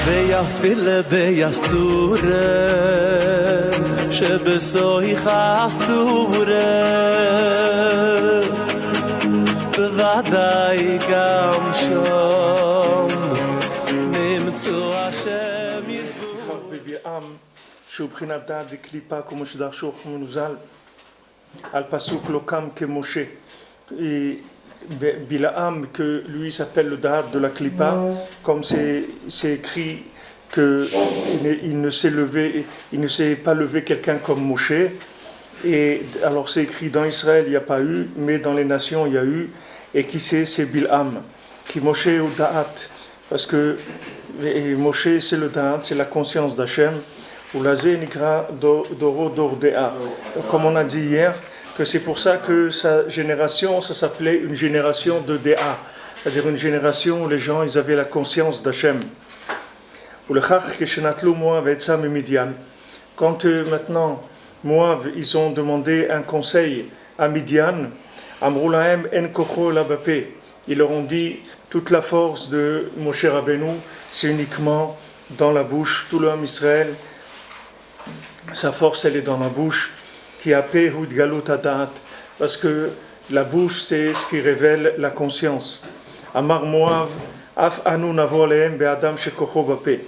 ויפיל ביסטורה שבסוי חסטורה בוודאי גם שם נמצאו השם יסבור בבלעם שהוא בחינת דעת דקליפה כמו שדרשו חכמינו ז"ל על פסוק לא קם כמשה. Bilaam, que lui s'appelle le Da'at de la Klippa, comme c'est écrit qu'il ne s'est pas levé quelqu'un comme Moshe. Et alors c'est écrit dans Israël il n'y a pas eu, mais dans les nations il y a eu. Et qui c'est Bilaam, qui Moshe au Da'at, parce que Moshe c'est le Da'at, c'est la conscience d'Hachem, ou la Zénigra d'Oro d'Ordea. Comme on a dit hier, que c'est pour ça que sa génération, ça s'appelait une génération de Déa, c'est-à-dire une génération où les gens ils avaient la conscience d'Hachem. Quand maintenant Moab, ils ont demandé un conseil à Midian, ils leur ont dit toute la force de Moshe Rabbeinu, c'est uniquement dans la bouche, tout l'homme Israël, sa force elle est dans la bouche. Qui a Pehud Galut Adat, parce que la bouche c'est ce qui révèle la conscience. Amar Moav, Af Anu Navo Alehem Be'adam Shekocho Bape.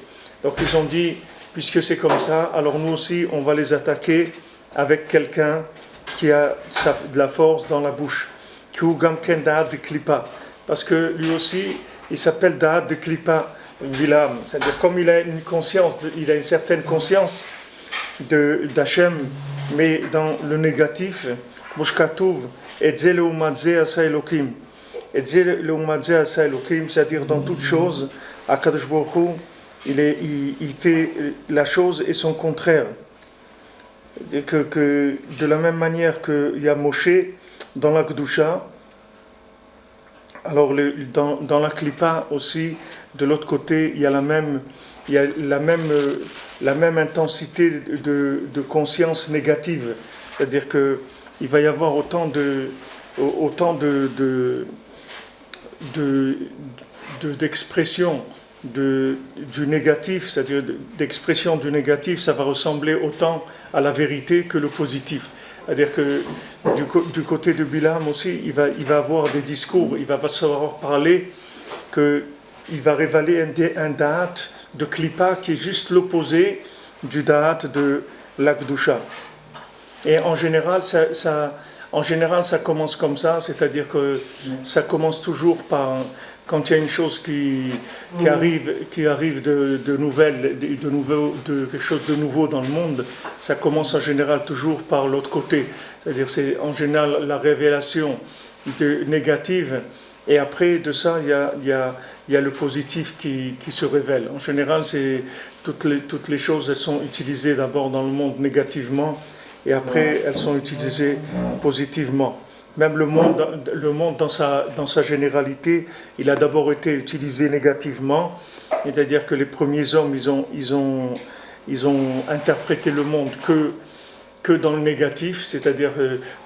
Donc ils ont dit, puisque c'est comme ça, alors nous aussi on va les attaquer avec quelqu'un qui a de la force dans la bouche. Kiu Gamken Da'at de Klippa, parce que lui aussi il s'appelle Da'at de Klippa Bilam, c'est-à-dire comme il a une conscience, il a une certaine conscience d'Hachem, mais dans le négatif, c'est-à-dire dans toute chose, Akadosh Baruch Hu, il fait la chose et son contraire. Que de la même manière qu'il y a Moshe dans la Kedusha, alors dans la Klippa aussi, de l'autre côté, il y a la même intensité de conscience négative, c'est-à-dire que il va y avoir autant d'expression du négatif, c'est-à-dire d'expression du négatif, ça va ressembler autant à la vérité que le positif. C'est-à-dire que du côté de Bilam aussi, il va avoir des discours, il va savoir parler qu'il va révéler un da'at de Klippa qui est juste l'opposé du da'at de l'Akdusha. Et en général, ça commence comme ça, c'est-à-dire que ça commence toujours par, quand il y a une chose qui arrive de nouvelle, de quelque chose de nouveau dans le monde, ça commence en général toujours par l'autre côté. C'est-à-dire c'est en général la révélation négative, et après de ça, il y a le positif qui se révèle. En général, c'est toutes les choses, elles sont utilisées d'abord dans le monde négativement, et après elles sont utilisées positivement. Même le monde dans sa généralité, il a d'abord été utilisé négativement, c'est-à-dire que les premiers hommes, ils ont interprété le monde que dans le négatif, c'est-à-dire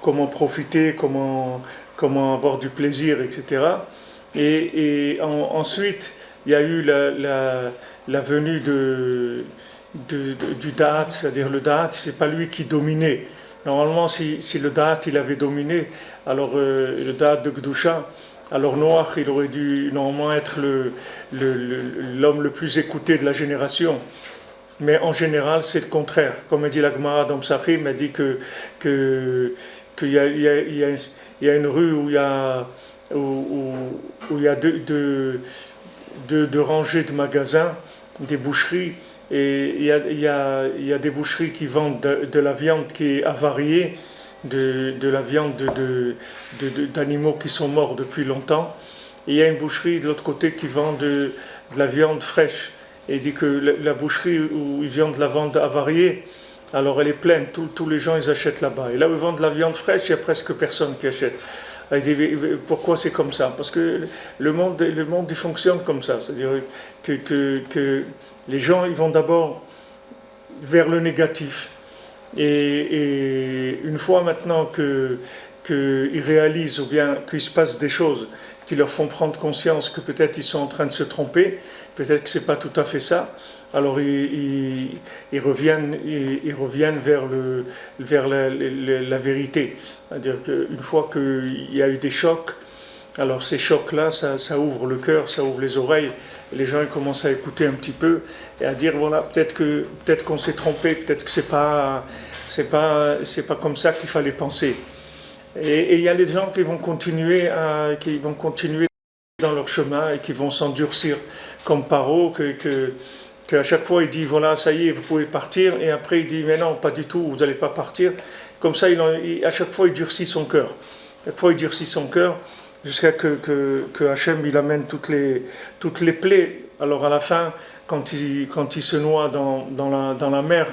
comment profiter, comment avoir du plaisir, etc. Et ensuite, il y a eu la venue du Da'at, c'est-à-dire le Da'at, c'est pas lui qui dominait. Normalement, si le Da'at il avait dominé, alors le Da'at de Kedusha, alors Noach il aurait dû normalement être l'homme le plus écouté de la génération. Mais en général, c'est le contraire. Comme a dit la Gemara dans Psachim, elle dit qu'il y a une rue où il y a deux rangées de magasins, des boucheries, et il y a des boucheries qui vendent de la viande qui est avariée, de la viande d'animaux qui sont morts depuis longtemps, et il y a une boucherie de l'autre côté qui vend de la viande fraîche, et il dit que la boucherie où ils vendent de la viande avariée, alors elle est pleine, tous les gens ils achètent là-bas, et là où ils vendent de la viande fraîche, il n'y a presque personne qui achète. Il dit, pourquoi c'est comme ça? Parce que le monde il fonctionne comme ça, c'est-à-dire que les gens ils vont d'abord vers le négatif, et une fois maintenant qu'ils réalisent ou bien qu'il se passe des choses qui leur font prendre conscience que peut-être ils sont en train de se tromper, peut-être que c'est pas tout à fait ça. Alors ils reviennent vers la vérité. C'est-à-dire qu'une fois qu'il y a eu des chocs, alors ces chocs-là, ça ouvre le cœur, ça ouvre les oreilles. Les gens ils commencent à écouter un petit peu et à dire voilà, peut-être qu'on s'est trompé, peut-être que c'est pas comme ça qu'il fallait penser. Et il y a les gens qui vont continuer dans leur chemin et qui vont s'endurcir comme Paro, qu'à chaque fois il dit voilà, ça y est, vous pouvez partir, et après il dit mais non, pas du tout, vous n'allez pas partir. Comme ça, à chaque fois il durcit son cœur. Chaque fois il durcit son cœur jusqu'à que Hachem il amène toutes les plaies. Alors à la fin, quand il se noie dans la mer,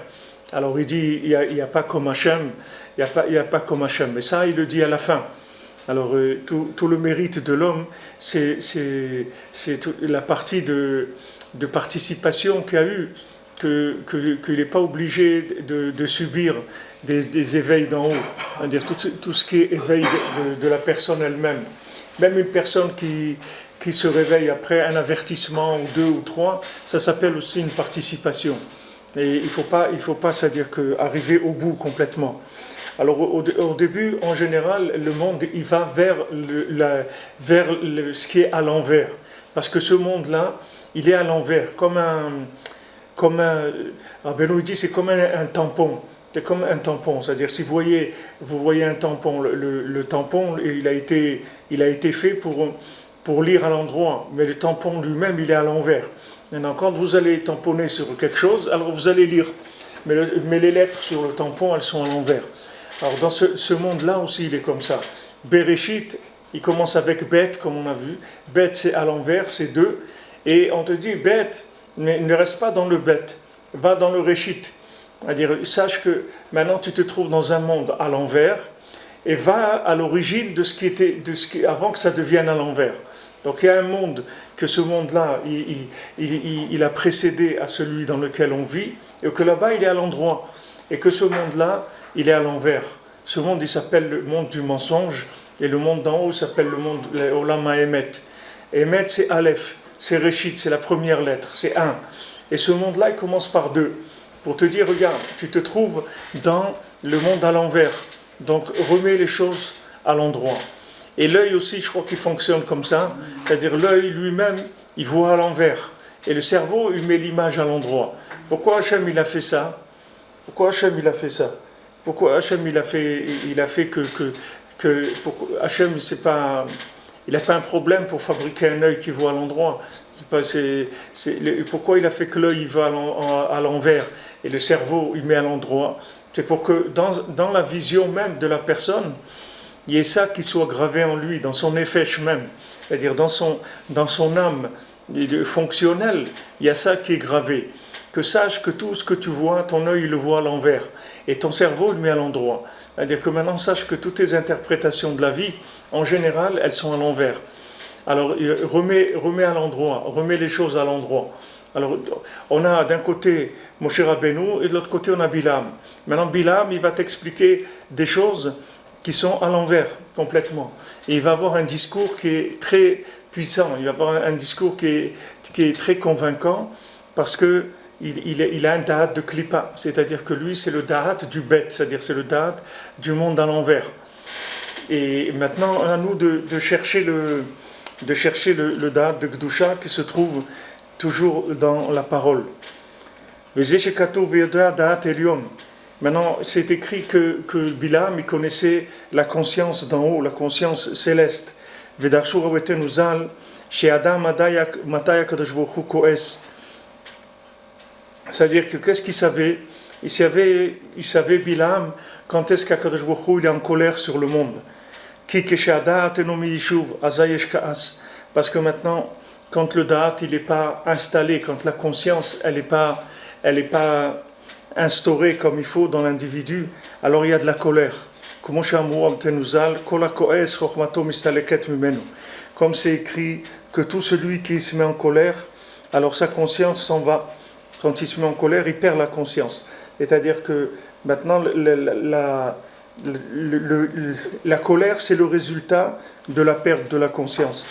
alors il dit il y a pas comme Hachem, il y a pas comme Hachem. Mais ça il le dit à la fin. Alors tout le mérite de l'homme, c'est la partie de participation qu'il y a eu, qu'il n'est pas obligé de subir des éveils d'en haut, c'est-à-dire tout ce qui est éveil de la personne elle-même. Même une personne qui se réveille après un avertissement ou deux ou trois, ça s'appelle aussi une participation. Et il faut pas, c'est-à-dire arriver au bout complètement. Alors au début, en général, le monde il va vers ce qui est à l'envers, parce que ce monde-là, il est à l'envers, comme un Rabbeinu dit, c'est comme un tampon. C'est comme un tampon, c'est-à-dire si vous voyez un tampon, le tampon il a été fait pour lire à l'endroit, mais le tampon lui-même il est à l'envers. Maintenant, quand vous allez tamponner sur quelque chose, alors vous allez lire, mais les lettres sur le tampon elles sont à l'envers. Alors dans ce monde-là aussi il est comme ça. Bereshit, il commence avec bête comme on a vu. Bête c'est à l'envers, c'est deux. Et on te dit bête, mais ne reste pas dans le bête, va dans le Réchit. C'est-à-dire sache que maintenant tu te trouves dans un monde à l'envers et va à l'origine de ce qui avant que ça devienne à l'envers. Donc il y a un monde, que ce monde-là, il a précédé à celui dans lequel on vit, et que là-bas il est à l'endroit, et que ce monde-là, il est à l'envers. Ce monde, il s'appelle le monde du mensonge, et le monde d'en haut s'appelle le monde, Olam HaEmet. Emet, c'est Aleph, c'est Réchit, c'est la première lettre, c'est un. Et ce monde-là, il commence par deux. Pour te dire, regarde, tu te trouves dans le monde à l'envers. Donc remets les choses à l'endroit. Et l'œil aussi, je crois qu'il fonctionne comme ça. C'est-à-dire l'œil lui-même, il voit à l'envers. Et le cerveau, il met l'image à l'endroit. Pourquoi Hachem, il a fait ça? Pourquoi Hachem, il a fait ça? Pourquoi Hachem, il a fait que Hachem, il n'a pas un problème pour fabriquer un œil qui voit à l'endroit. Pourquoi il a fait que l'œil il va à l'envers et le cerveau il met à l'endroit? C'est pour que dans la vision même de la personne, il y ait ça qui soit gravé en lui, dans son nefesh même, c'est-à-dire dans son âme fonctionnelle, il y a ça qui est gravé. Que sache que tout ce que tu vois, ton œil il le voit à l'envers et ton cerveau il le met à l'endroit. C'est-à-dire que maintenant sache que toutes tes interprétations de la vie, en général, elles sont à l'envers. Alors remets à l'endroit, remets les choses à l'endroit. Alors on a d'un côté Moshe Rabbeinu et de l'autre côté on a Bilam. Maintenant Bilam il va t'expliquer des choses qui sont à l'envers complètement. Et il va avoir un discours qui est très puissant, il va avoir un discours qui est très convaincant parce que il a un da'at de Klippa, c'est-à-dire que lui c'est le da'at du bête, c'est-à-dire c'est le da'at du monde à l'envers. Et maintenant à nous de chercher le da'at de Gdusha qui se trouve toujours dans la parole. Maintenant, c'est écrit que Bilam il connaissait la conscience d'en haut, la conscience céleste. C'est-à-dire que qu'est-ce qu'il savait? Il savait Bilam quand est-ce qu'Akadosh Baruch Hu il est en colère sur le monde. Parce que maintenant, quand le da'at il n'est pas installé, quand la conscience elle n'est pas instaurée comme il faut dans l'individu, alors il y a de la colère. Comme c'est écrit que tout celui qui se met en colère, alors sa conscience s'en va. Quand il se met en colère, il perd la conscience. C'est-à-dire que maintenant la colère, c'est le résultat de la perte de la conscience.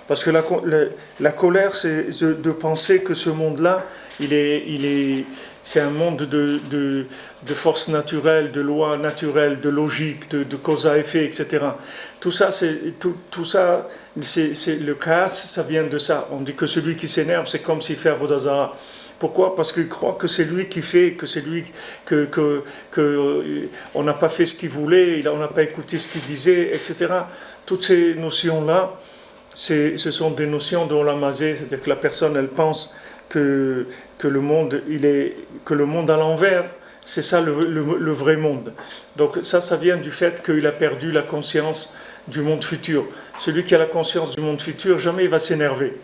Parce que la colère, c'est de penser que ce monde-là, c'est un monde de forces naturelles, de lois naturelles, de logique, de cause à effet, etc. Tout ça, le casse, ça vient de ça. On dit que celui qui s'énerve, c'est comme s'il fait Avodah Zarah. Pourquoi? Parce qu'il croit que c'est lui qui fait, que c'est lui on n'a pas fait ce qu'il voulait, on n'a pas écouté ce qu'il disait, etc. Toutes ces notions-là, ce sont des notions de Olam Hazé, c'est-à-dire que la personne, elle pense que le monde, que le monde à l'envers, c'est ça le vrai monde. Donc ça vient du fait qu'il a perdu la conscience du monde futur. Celui qui a la conscience du monde futur, jamais il va s'énerver.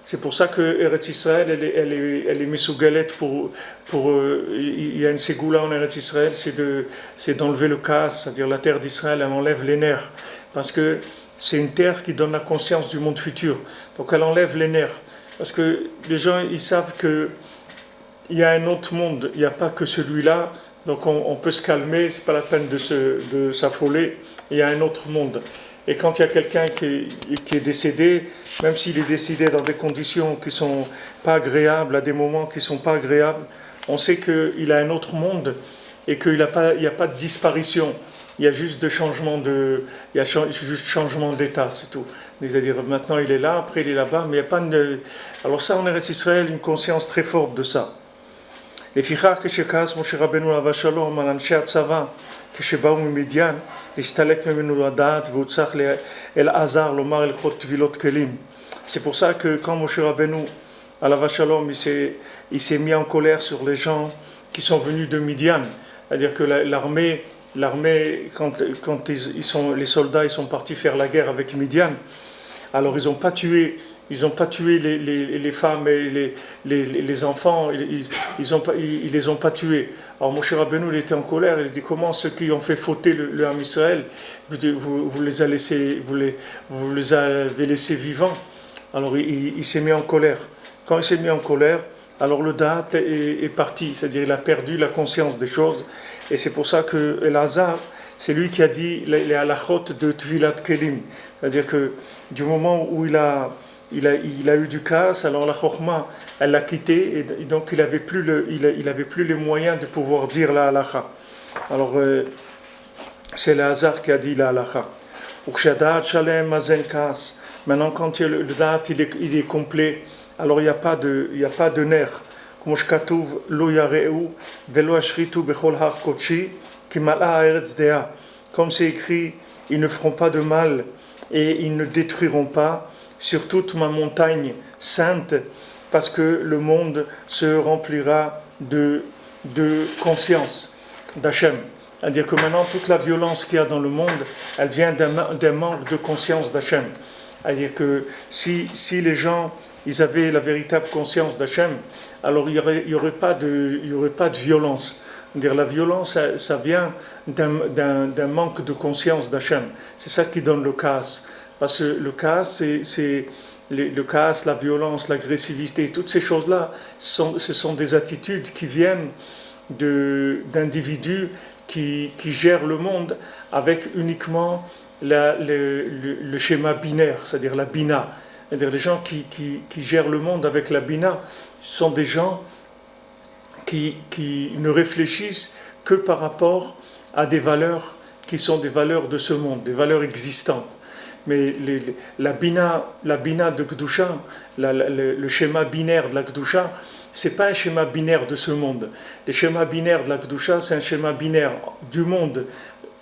C'est pour ça que Eretz Israël, elle est mesougalette il y a une ségoula en Eretz Israël, c'est d'enlever le casse, c'est-à-dire la terre d'Israël, elle enlève les nerfs. Parce que c'est une terre qui donne la conscience du monde futur. Donc elle enlève les nerfs. Parce que les gens, ils savent qu'il y a un autre monde, il n'y a pas que celui-là. Donc on peut se calmer, c'est pas la peine de s'affoler. Il y a un autre monde. Et quand il y a quelqu'un qui est décédé, même s'il est décédé dans des conditions qui ne sont pas agréables, à des moments qui ne sont pas agréables, on sait qu'il a un autre monde et qu'il n'y a pas de disparition. Il y a juste changement d'état, c'est tout. C'est-à-dire maintenant il est là, après il est là-bas, mais il n'y a pas de... Alors ça, on Eretz Israël, une conscience très forte de ça. לפיכך כשכעס משה רבנו עליו השלום על אנשי הצבא כשבאו ממדיין להסתלק ממנו לדעת והוצח לאלעזר לומר הלכות טבילות כלים. C'est pour ça que quand Moshe Rabbeinu עליו השלום il s'est mis en colère sur les gens qui sont venus de Midian, c'est-à-dire que l'armée quand les soldats ils sont partis faire la guerre avec Midian, alors ils n'ont pas tué les femmes et les enfants, ils les ont pas tués. Alors Moshe Rabbeinu il était en colère, il dit comment ceux qui ont fait fauter le Ham Israël, vous les avez laissés vivants. Alors il s'est mis en colère. Quand il s'est mis en colère, alors le Da'at est parti, c'est-à-dire il a perdu la conscience des choses. Et c'est pour ça que Elazar, c'est lui qui a dit les halachot de Tvilat Kelim. C'est-à-dire que du moment où il a eu du casse, alors la Chokhma, elle l'a quitté, et donc il avait plus les moyens de pouvoir dire la halacha. Alors, c'est Elazar qui a dit la halacha. Maintenant, quand le da'at il est complet, alors il n'y a pas de nerfs. כמו שכתוב, לא יראו ולא ישחיתו בכל הר קודשי, כי מלאה הארץ דעה. Comme c'est écrit, ils ne feront pas de mal et ils ne détruiront pas sur toute ma montagne sainte, parce que le monde se remplira de conscience d'Hachem. C'est-à-dire que maintenant, toute la violence qu'il y a dans le monde, elle vient d'un manque de conscience d'Hachem. C'est-à-dire que si les gens ils avaient la véritable conscience d'Hachem, alors il y aurait pas de violence. C'est-à-dire la violence, ça vient d'un manque de conscience d'Hachem. C'est ça qui donne le casse. Parce que le casse, le casse, la violence, l'agressivité, toutes ces choses-là, ce sont des attitudes qui viennent d'individus qui gèrent le monde avec uniquement le schéma binaire, c'est-à-dire la bina. C'est-à-dire les gens qui gèrent le monde avec la bina sont des gens qui ne réfléchissent que par rapport à des valeurs qui sont des valeurs de ce monde, des valeurs existantes. Mais la bina de Kedusha, le schéma binaire de la Kedusha, c'est pas un schéma binaire de ce monde. Le schéma binaire de la Kedusha, c'est un schéma binaire du monde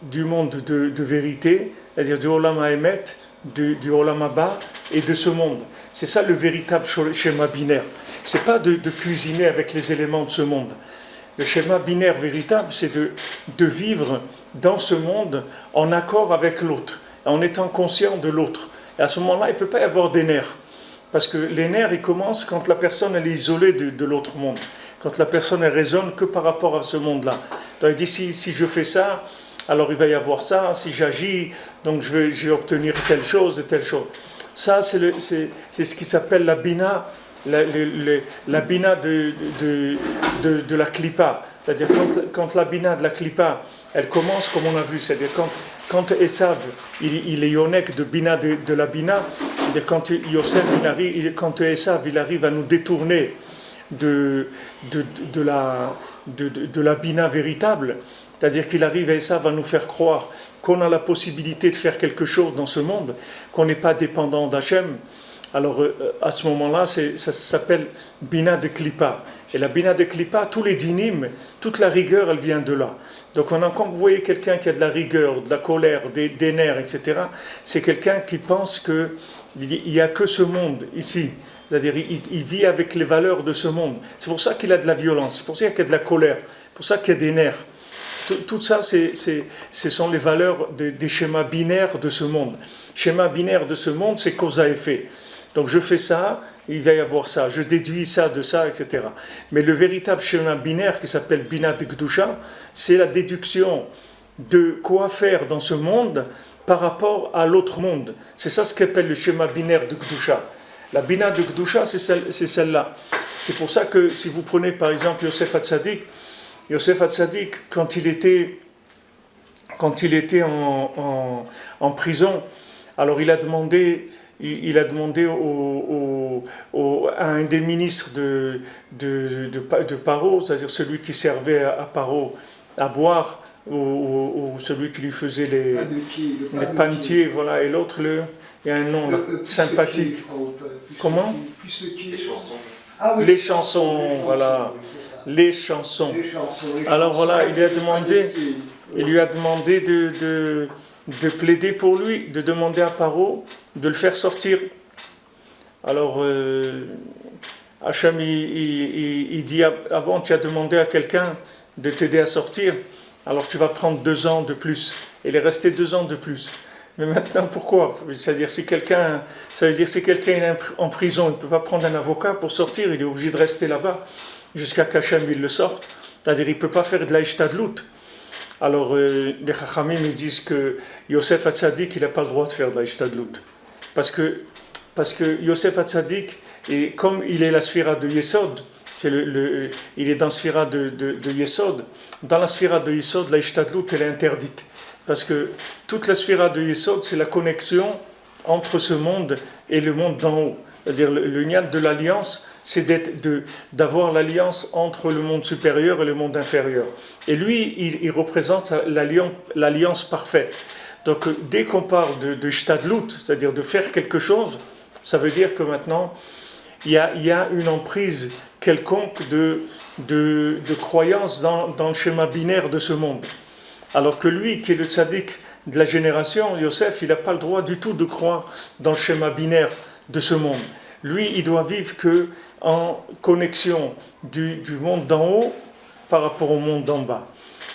de vérité, c'est-à-dire du Olam HaEmet, du Olam Haba et de ce monde. C'est ça le véritable schéma binaire. C'est pas de cuisiner avec les éléments de ce monde. Le schéma binaire véritable, c'est de vivre dans ce monde en accord avec l'autre, en étant conscient de l'autre. Et à ce moment-là, il ne peut pas y avoir des nerfs. Parce que les nerfs, ils commencent quand la personne elle est isolée de l'autre monde. Quand la personne elle raisonne que par rapport à ce monde-là. Donc il dit, si je fais ça, alors il va y avoir ça. Si j'agis, donc je vais obtenir telle chose et telle chose. Ça, c'est ce qui s'appelle la bina la bina de la klipa. C'est-à-dire quand la bina de la klipa, elle commence comme on a vu, c'est-à-dire quand Esav, il est yonek de bina de la bina, c'est-à-dire quand Yosef, quand Esav, il arrive à nous détourner de la bina véritable, c'est-à-dire qu'il arrive à Esav à nous faire croire qu'on a la possibilité de faire quelque chose dans ce monde, qu'on n'est pas dépendant d'Hachem. Alors à ce moment-là, ça s'appelle Bina de Klippa. Et la Bina de Klippa, tous les dynimes, toute la rigueur, elle vient de là. Donc quand vous voyez quelqu'un qui a de la rigueur, de la colère, des nerfs, etc., c'est quelqu'un qui pense qu'il n'y a que ce monde ici. C'est-à-dire il vit avec les valeurs de ce monde. C'est pour ça qu'il a de la violence, c'est pour ça qu'il y a de la colère, c'est pour ça qu'il y a des nerfs. Tout ça, ce sont les valeurs des schémas binaires de ce monde. Schéma binaire de ce monde, c'est cause à effet. Donc je fais ça, il va y avoir ça, je déduis ça de ça, etc. Mais le véritable schéma binaire qui s'appelle Bina de Gdusha, c'est la déduction de quoi faire dans ce monde par rapport à l'autre monde. C'est ça ce qu'appelle le schéma binaire de Gdusha. La Bina de Gdusha, c'est celle-là. C'est pour ça que si vous prenez par exemple Yosef Hatzadik, quand il était en prison, alors il a demandé à un des ministres de Paro, c'est-à-dire celui qui servait à Paro à boire, ou celui qui lui faisait les panetiers, voilà, et l'autre, il y a un nom là, sympathique. Comment ? Les chansons, voilà. Les chansons. Alors voilà, il lui a demandé de plaider pour lui, de demander à Paro de le faire sortir. Alors Hachem il dit avant tu as demandé à quelqu'un de t'aider à sortir, alors tu vas prendre 2 ans de plus. Il est resté 2 ans de plus. Mais maintenant pourquoi ? C'est-à-dire si quelqu'un est en prison, il ne peut pas prendre un avocat pour sortir, il est obligé de rester là-bas jusqu'à qu'Hachem il le sorte. C'est-à-dire il ne peut pas faire de la ishtadlout. Alors les Chachamim ils disent que Yosef Hatzadik il n'a pas le droit de faire de la ishtadlout. Parce que Yosef Hatzadik, et comme il est la sphira de Yesod, il est dans la sphira de Yesod, dans la sphira de Yesod, la ishtadlout elle est interdite. Parce que toute la sphira de Yesod c'est la connexion entre ce monde et le monde d'en haut. C'est-à-dire le niat de l'alliance, c'est d'avoir l'alliance entre le monde supérieur et le monde inférieur. Et lui, il représente l'alliance parfaite. Donc dès qu'on parle de shtadlout, c'est-à-dire de faire quelque chose, ça veut dire que maintenant, il y a une emprise quelconque de croyance dans le schéma binaire de ce monde. Alors que lui, qui est le tzaddik de la génération, Yosef, il n'a pas le droit du tout de croire dans le schéma binaire de ce monde. Lui, il doit vivre que en connexion du monde d'en haut par rapport au monde d'en bas.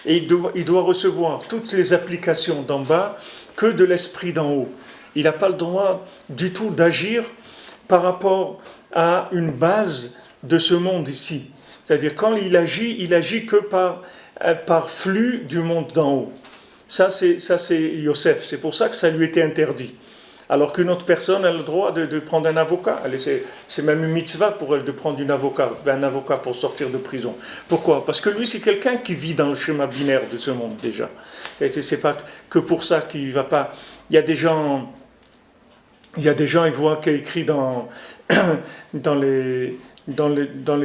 Et il doit recevoir toutes les applications d'en bas que de l'esprit d'en haut. Il n'a pas le droit du tout d'agir par rapport à une base de ce monde ici. C'est-à-dire quand il agit que par flux du monde d'en haut. Ça c'est Yosef. C'est pour ça que ça lui était interdit. Alors qu'une autre personne a le droit de prendre un avocat. C'est même une mitzvah pour elle de prendre un avocat pour sortir de prison. Pourquoi ? Parce que lui, c'est quelqu'un qui vit dans le schéma binaire de ce monde déjà. C'est pas que pour ça qu'il ne va pas... Il y a des gens, ils voient qu'il y a écrit dans les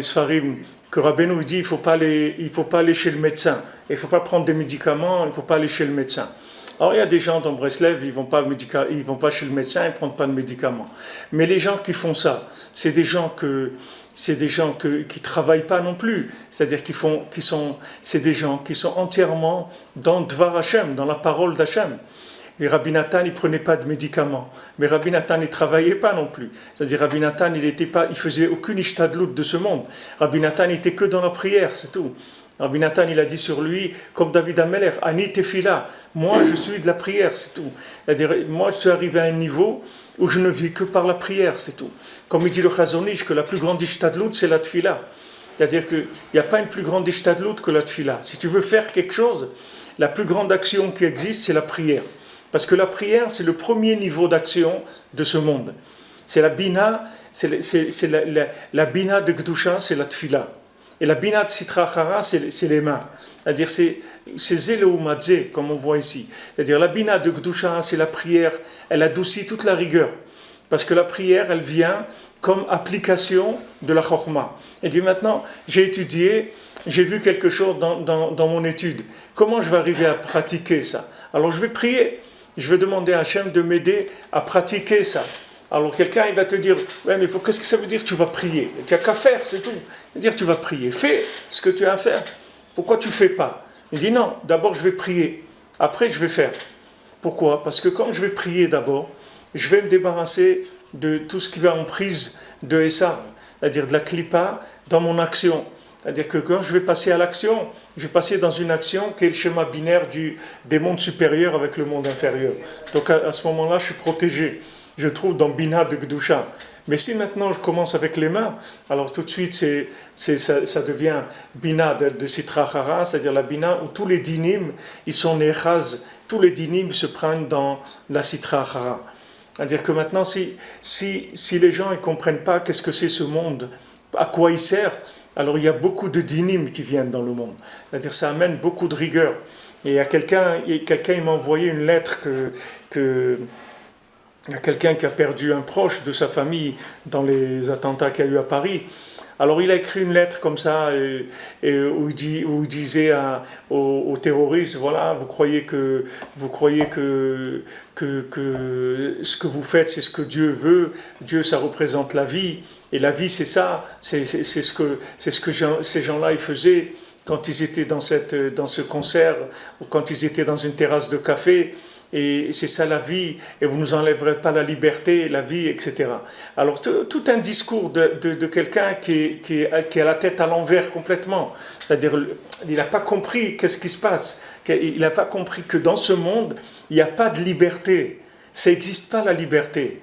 Sfarim que Rabbeinu dit il faut pas aller chez le médecin. Il ne faut pas prendre des médicaments, il ne faut pas aller chez le médecin. Alors il y a des gens dans Breslev, ils vont pas chez le médecin, ils ne prennent pas de médicaments. Mais les gens qui font ça, c'est des gens qui travaillent pas non plus. C'est-à-dire c'est des gens qui sont entièrement dans Dvar Hashem, dans la parole d'Hashem. Et Rabbi Nathan, il prenait pas de médicaments. Mais Rabbi Nathan, il travaillait pas non plus. C'est-à-dire Rabbi Nathan, il faisait aucune ishtadlout de ce monde. Rabbi Nathan, il était que dans la prière, c'est tout. Rabbi Nathan, il a dit sur lui, comme David Ameler, Ani tefila, moi je suis de la prière, c'est tout. C'est-à-dire, moi je suis arrivé à un niveau où je ne vis que par la prière, c'est tout. Comme il dit le Chazon Ish, que la plus grande ishtadlout, c'est la tefila. C'est-à-dire qu'il n'y a pas une plus grande ishtadlout que la tefila. Si tu veux faire quelque chose, la plus grande action qui existe, c'est la prière. Parce que la prière, c'est le premier niveau d'action de ce monde. C'est la bina c'est la bina de Gdusha, c'est la tfila. Et la bina de Sitra Achara, c'est les mains. C'est-à-dire, c'est Zéléoumadze, comme on voit ici. C'est-à-dire, la bina de Gdusha, c'est la prière, elle adoucit toute la rigueur. Parce que la prière, elle vient comme application de la Chokhmah. Et dit maintenant, j'ai étudié, j'ai vu quelque chose dans mon étude. Comment je vais arriver à pratiquer ça? Alors je vais prier. Je vais demander à Hachem de m'aider à pratiquer ça. Alors quelqu'un, il va te dire, ouais, mais qu'est-ce que ça veut dire tu vas prier? Tu n'as qu'à faire, c'est tout. Dire tu vas prier. Fais ce que tu as à faire. Pourquoi tu ne fais pas? Il dit non, d'abord je vais prier. Après je vais faire. Pourquoi? Parce que quand je vais prier d'abord, je vais me débarrasser de tout ce qui va en prise de Esav, c'est-à-dire de la klipa dans mon action. C'est-à-dire que quand je vais passer à l'action, je vais passer dans une action qui est le schéma binaire des mondes supérieurs avec le monde inférieur. Donc à ce moment-là, je suis protégé. Je trouve dans Bina de Gdusha. Mais si maintenant je commence avec les mains, alors tout de suite ça devient Bina de Sitra Achara, c'est-à-dire la Bina où tous les dinim, ils sont nechaz, tous les dinim se prennent dans la Sitra Achara. C'est-à-dire que maintenant, si les gens ne comprennent pas qu'est-ce que c'est ce monde, à quoi il sert, alors il y a beaucoup de dinim qui viennent dans le monde. C'est-à-dire ça amène beaucoup de rigueur. Et il y a quelqu'un il m'a envoyé une lettre il y a quelqu'un qui a perdu un proche de sa famille dans les attentats qu'il y a eu à Paris. Alors il a écrit une lettre comme ça où il disait aux terroristes, voilà, vous croyez que ce que vous faites, c'est ce que Dieu veut. Dieu, ça représente la vie. Et la vie, c'est ça. C'est ce que ces gens-là, ils faisaient quand ils étaient dans ce concert, ou quand ils étaient dans une terrasse de café. Et c'est ça la vie, et vous ne nous enlèverez pas la liberté, la vie, etc. Alors tout un discours de quelqu'un qui a la tête à l'envers complètement, c'est-à-dire il n'a pas compris qu'est-ce qui se passe, il n'a pas compris que dans ce monde, il n'y a pas de liberté, ça n'existe pas la liberté.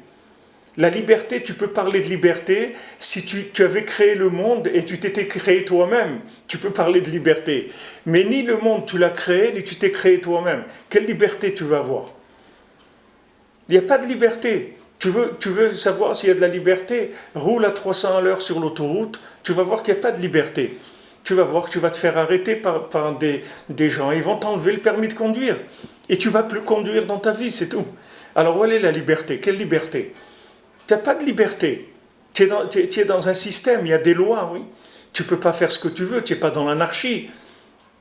La liberté, tu peux parler de liberté si tu avais créé le monde et tu t'étais créé toi-même. Tu peux parler de liberté. Mais ni le monde tu l'as créé, ni tu t'es créé toi-même. Quelle liberté tu vas avoir? Il n'y a pas de liberté. Tu veux savoir s'il y a de la liberté? Roule à 300 à l'heure sur l'autoroute, tu vas voir qu'il n'y a pas de liberté. Tu vas voir que tu vas te faire arrêter par des gens. Ils vont t'enlever le permis de conduire. Et tu ne vas plus conduire dans ta vie, c'est tout. Alors où est la liberté? Quelle liberté? Tu n'as pas de liberté. Tu es dans un système, il y a des lois, oui. Tu ne peux pas faire ce que tu veux, tu n'es pas dans l'anarchie.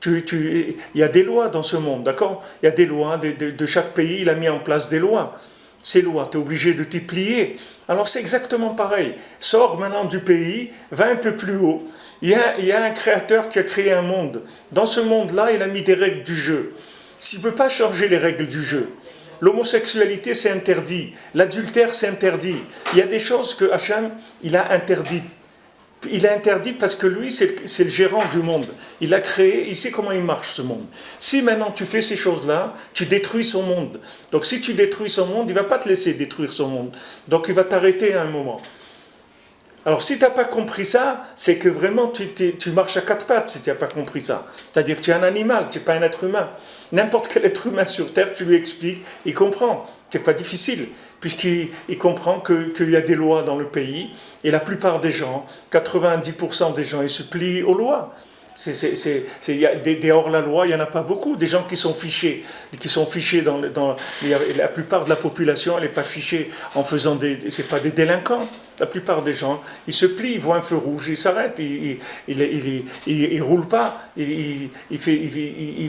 Il y a des lois dans ce monde, d'accord? Il y a des lois, de chaque pays, il a mis en place des lois. Ces lois, tu es obligé de t'y plier. Alors c'est exactement pareil. Sors maintenant du pays, va un peu plus haut. Il y a un créateur qui a créé un monde. Dans ce monde-là, il a mis des règles du jeu. S'il ne peut pas changer les règles du jeu, l'homosexualité, c'est interdit. L'adultère, c'est interdit. Il y a des choses que Hachem, il a interdites. Il a interdit parce que lui, c'est le gérant du monde. Il a créé, il sait comment il marche ce monde. Si maintenant tu fais ces choses-là, tu détruis son monde. Donc si tu détruis son monde, il ne va pas te laisser détruire son monde. Donc il va t'arrêter à un moment. Alors si tu n'as pas compris ça, c'est que vraiment tu marches à quatre pattes si tu n'as pas compris ça. C'est-à-dire que tu es un animal, tu n'es pas un être humain. N'importe quel être humain sur Terre, tu lui expliques, il comprend. Ce n'est pas difficile, puisqu'il comprend qu'il y a des lois dans le pays, et la plupart des gens, 90% des gens, ils se plient aux lois. Il y a des hors-la-loi, il n'y en a pas beaucoup. Des gens qui sont fichés la plupart de la population, elle n'est pas fichée en faisant c'est pas des délinquants. La plupart des gens, ils se plient, ils voient un feu rouge, ils s'arrêtent, ils roulent pas, ils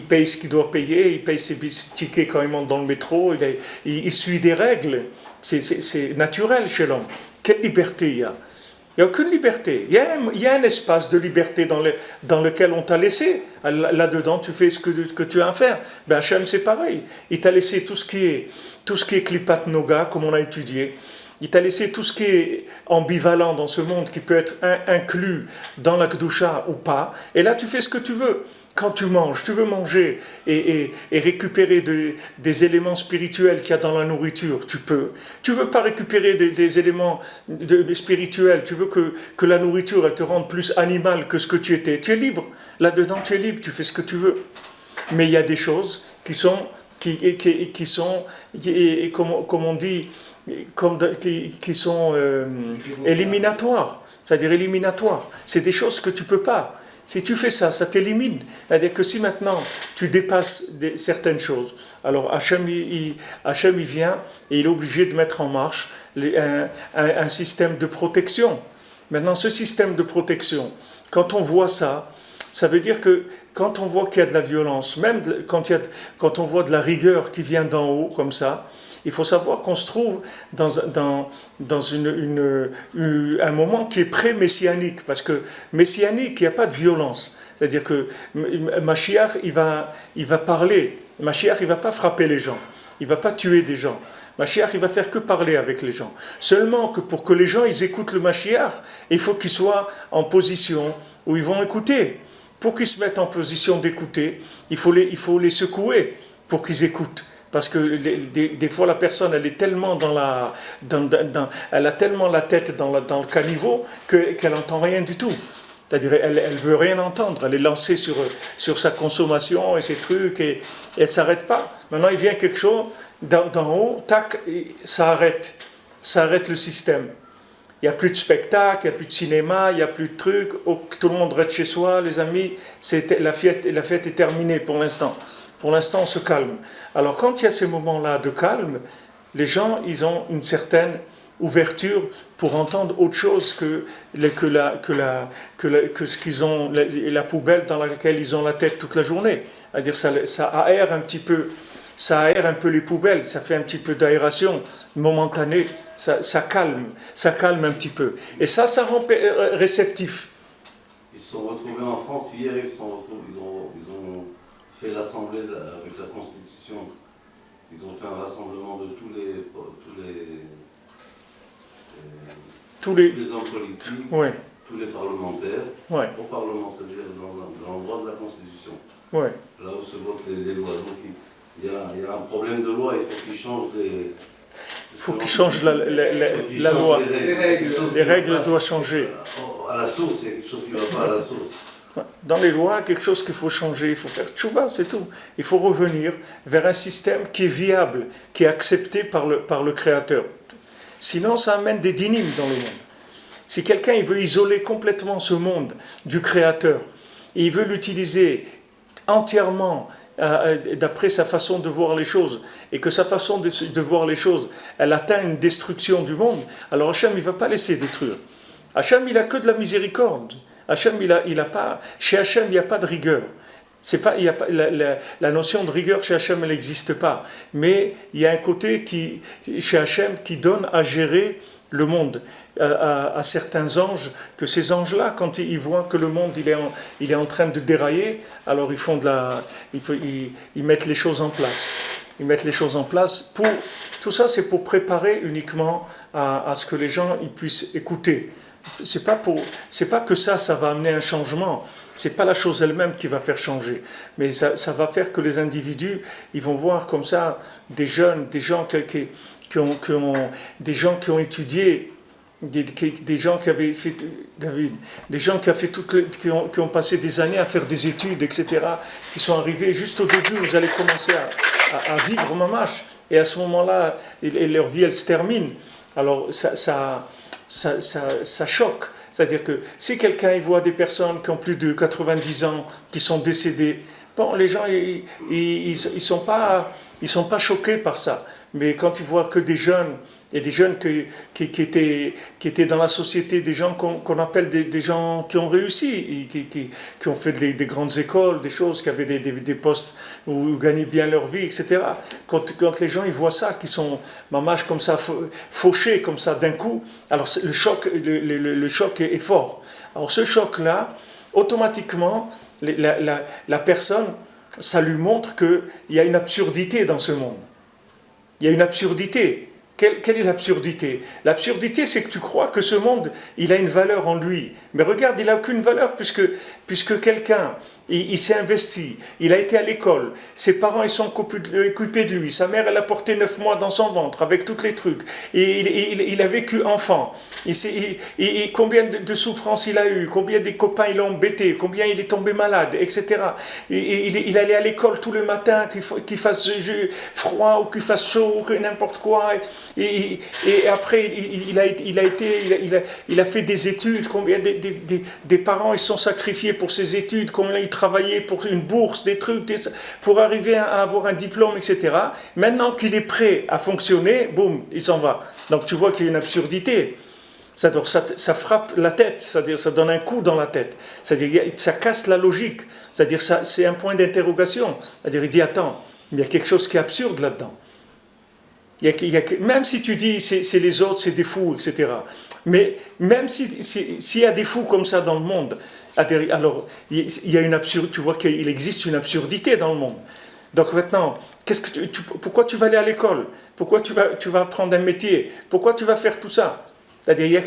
payent ce qu'ils doivent payer, ils payent ses tickets quand ils montent dans le métro, ils suivent des règles. C'est naturel chez l'homme. Quelle liberté il y a? Il n'y a aucune liberté. Il y a un espace de liberté dans lequel on t'a laissé. Là-dedans, tu fais ce que tu as à faire. Ben Hachem, c'est pareil. Il t'a laissé tout ce qui est Klipat Noga, comme on a étudié. Il t'a laissé tout ce qui est ambivalent dans ce monde, qui peut être inclus dans la Kedusha ou pas. Et là, tu fais ce que tu veux. Quand tu manges, tu veux manger et récupérer des éléments spirituels qu'il y a dans la nourriture, tu peux. Tu veux pas récupérer des éléments spirituels, tu veux que la nourriture, elle te rende plus animal que ce que tu étais. Tu es libre. Là-dedans, tu es libre, tu fais ce que tu veux. Mais il y a des choses comme on dit, qui sont éliminatoires. C'est-à-dire éliminatoires. C'est des choses que tu ne peux pas. Si tu fais ça, ça t'élimine. C'est-à-dire que si maintenant tu dépasses certaines choses, alors Hachem il vient et il est obligé de mettre en marche un système de protection. Maintenant, ce système de protection, quand on voit ça, ça veut dire que quand on voit qu'il y a de la violence, même quand on voit de la rigueur qui vient d'en haut comme ça, il faut savoir qu'on se trouve dans un moment qui est pré-messianique, parce que messianique, il n'y a pas de violence. C'est-à-dire que Mashiach, il va parler. Mashiach, il ne va pas frapper les gens. Il ne va pas tuer des gens. Mashiach, il va faire que parler avec les gens. Seulement que pour que les gens ils écoutent le Mashiach, il faut qu'ils soient en position où ils vont écouter. Pour qu'ils se mettent en position d'écouter, il faut les secouer pour qu'ils écoutent. Parce que des fois la personne elle est tellement elle a tellement la tête dans le caniveau qu'elle n'entend rien du tout. C'est-à-dire elle veut rien entendre, elle est lancée sur sa consommation et ses trucs et elle s'arrête pas. Maintenant il vient quelque chose d'en haut, tac, ça arrête le système. Il n'y a plus de spectacle, il n'y a plus de cinéma, il n'y a plus de trucs, tout le monde reste chez soi, les amis, la fête est terminée pour l'instant. Pour l'instant, on se calme. Alors, quand il y a ces moments-là de calme, les gens, ils ont une certaine ouverture pour entendre autre chose que ce qu'ils ont, la poubelle dans laquelle ils ont la tête toute la journée. C'est-à-dire, ça aère un petit peu. Ça aère un peu les poubelles, ça fait un petit peu d'aération momentanée, ça calme un petit peu. Et ça rend réceptif. Ils se sont retrouvés en France hier, ils ont fait l'assemblée avec la Constitution. Ils ont fait un rassemblement de tous les hommes politiques, ouais. tous les parlementaires, ouais. au Parlement, c'est-à-dire dans l'endroit de la Constitution. Ouais. Là où se votent les lois. Donc il y a un problème de loi, il faut qu'ils changent il faut qu'ils changent la loi. Les règles doivent changer. À la source, il y a quelque chose qui ne va pas à la source. Dans les lois, quelque chose qu'il faut changer, il faut faire tchouva, c'est tout. Il faut revenir vers un système qui est viable, qui est accepté par le Créateur. Sinon, ça amène des dynimes dans le monde. Si quelqu'un il veut isoler complètement ce monde du Créateur, et il veut l'utiliser entièrement d'après sa façon de voir les choses, et que sa façon de voir les choses, elle atteint une destruction du monde, alors Hachem, il ne va pas laisser détruire. Hachem, il n'a que de la miséricorde. Hachem, chez Hachem, il n'y a pas de rigueur. La notion de rigueur chez Hachem, elle n'existe pas. Mais il y a un côté chez Hachem qui donne à gérer le monde à certains anges, que ces anges-là, quand ils voient que le monde il est en train de dérailler, alors ils mettent les choses en place. Ils mettent les choses en place. Tout ça, c'est pour préparer uniquement à ce que les gens ils puissent écouter. C'est pas que ça va amener un changement. C'est pas la chose elle-même qui va faire changer, mais ça va faire que les individus, ils vont voir comme ça des jeunes, des gens qui ont étudié, des gens qui avaient fait, des gens qui ont passé des années à faire des études, etc., qui sont arrivés juste au début, vous allez commencer à vivre mamash, et à ce moment-là, leur vie elle se termine. Alors ça choque. C'est-à-dire que si quelqu'un il voit des personnes qui ont plus de 90 ans, qui sont décédées, bon, les gens, ils sont pas choqués par ça. Mais quand ils voient que des jeunes, et des jeunes qui étaient dans la société, des gens qu'on appelle des gens qui ont réussi, qui ont fait des grandes écoles, des choses, qui avaient des postes où ils gagnaient bien leur vie, etc. Quand les gens ils voient ça, qui sont mamash comme ça, fauchés comme ça d'un coup, alors le choc est fort. Alors ce choc-là, automatiquement, la personne, ça lui montre qu'il y a une absurdité dans ce monde. Il y a une absurdité. Quelle est l'absurdité ? L'absurdité, c'est que tu crois que ce monde, il a une valeur en lui. Mais regarde, il n'a aucune valeur puisque quelqu'un Il s'est investi, il a été à l'école, ses parents ils sont occupés de lui, sa mère elle a porté 9 mois dans son ventre avec tous les trucs, et il a vécu enfant, et combien de souffrances il a eu, combien des copains il a embêté, combien il est tombé malade, etc. Il allait à l'école tous les matins, qu'il fasse froid ou qu'il fasse chaud ou que n'importe quoi, et après il a fait des études, combien des parents ils sont sacrifiés pour ses études, combien ils travaillaient pour une bourse, des trucs, pour arriver à avoir un diplôme, etc. Maintenant qu'il est prêt à fonctionner, boum, il s'en va. Donc tu vois qu'il y a une absurdité. Ça frappe la tête, c'est-à-dire ça donne un coup dans la tête. C'est-à-dire ça casse la logique. C'est-à-dire c'est un point d'interrogation. C'est-à-dire il dit attends, il y a quelque chose qui est absurde là-dedans. Même si tu dis c'est les autres, c'est des fous, etc. Mais même s'il y a des fous comme ça dans le monde, alors il y a une absurde, tu vois qu'il existe une absurdité dans le monde. Donc maintenant, pourquoi tu vas aller à l'école? Pourquoi tu vas apprendre un métier? Pourquoi tu vas faire tout ça? C'est-à-dire il y a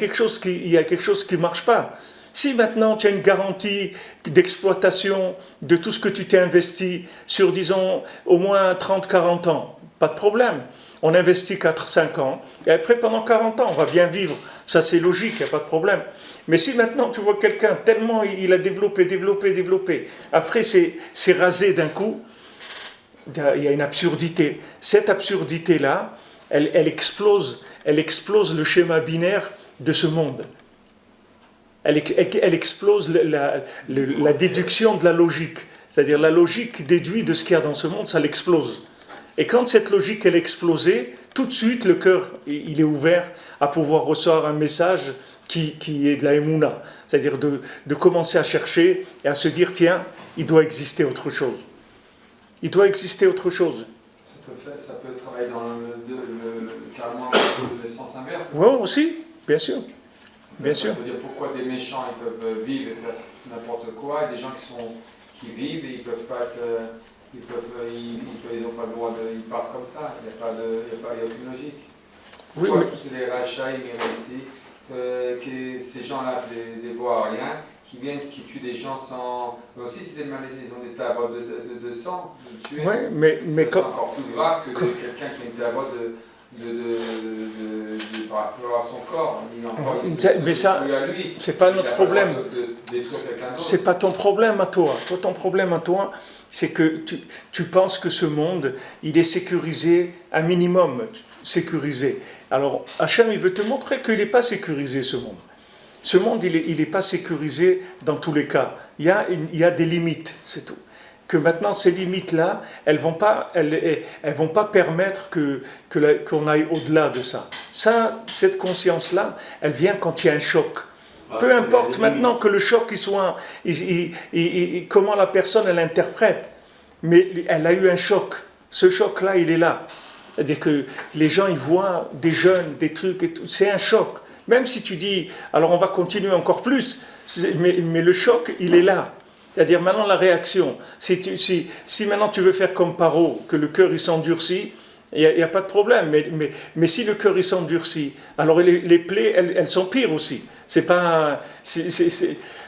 quelque chose qui ne marche pas. Si maintenant tu as une garantie d'exploitation de tout ce que tu t'es investi sur, disons, au moins 30-40 ans, pas de problème. On investit 4-5 ans, et après pendant 40 ans, on va bien vivre. Ça c'est logique, il n'y a pas de problème. Mais si maintenant tu vois quelqu'un, tellement il a développé, après c'est rasé d'un coup, il y a une absurdité. Cette absurdité-là, elle explose le schéma binaire de ce monde. Elle explose la déduction de la logique. C'est-à-dire la logique déduit de ce qu'il y a dans ce monde, ça l'explose. Et quand cette logique elle est explosée, tout de suite le cœur il est ouvert à pouvoir recevoir un message qui est de la émouna. C'est-à-dire de commencer à chercher et à se dire tiens, il doit exister autre chose. Il doit exister autre chose. Ça peut travailler dans carrément le sens inverse. Oui, aussi, bien sûr. Bien sûr. Ça veut dire pourquoi des méchants ils peuvent vivre et faire n'importe quoi, et des gens qui vivent et ils peuvent pas être, ils n'ont pas le droit ils partent comme ça. Il n'y a aucune logique. Oui, Pourquoi mais... tous les rachats ici, que ces gens-là c'est des boariens qui viennent, qui tuent des gens sans. Mais aussi c'est des maladies, ils ont des tabots de sang, de tuer. Oui, mais c'est encore plus grave que quelqu'un qui a une tabot par rapport à son corps. Mais ça, c'est pas notre problème. C'est pas ton problème à toi. Ton problème à toi, c'est que tu penses que ce monde, il est sécurisé, un minimum sécurisé. Alors, Hachem, il veut te montrer qu'il n'est pas sécurisé, ce monde. Ce monde, il n'est pas sécurisé dans tous les cas. Il y a des limites, c'est tout. Que maintenant, ces limites-là, elles vont pas permettre qu'on aille au-delà de ça. Cette conscience-là, elle vient quand il y a un choc. Peu importe maintenant que le choc, il soit... comment la personne, elle interprète. Mais elle a eu un choc. Ce choc-là, il est là. C'est-à-dire que les gens, ils voient des jeunes, des trucs et tout. C'est un choc. Même si tu dis, alors on va continuer encore plus, mais le choc, il est là. C'est-à-dire maintenant la réaction, si maintenant tu veux faire comme Paro, que le cœur il s'endurcit, il n'y a pas de problème, mais si le cœur il s'endurcit, alors les plaies, elles sont pires aussi.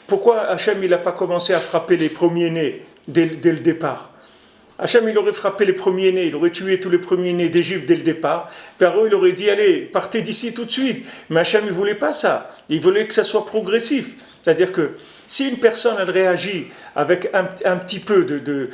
Pourquoi Hachem il n'a pas commencé à frapper les premiers-nés dès le départ? Hachem, il aurait frappé les premiers-nés, il aurait tué tous les premiers-nés d'Égypte dès le départ. Pharaon, il aurait dit, allez, partez d'ici tout de suite. Mais Hachem, il ne voulait pas ça. Il voulait que ça soit progressif. C'est-à-dire que si une personne, elle réagit avec un petit peu de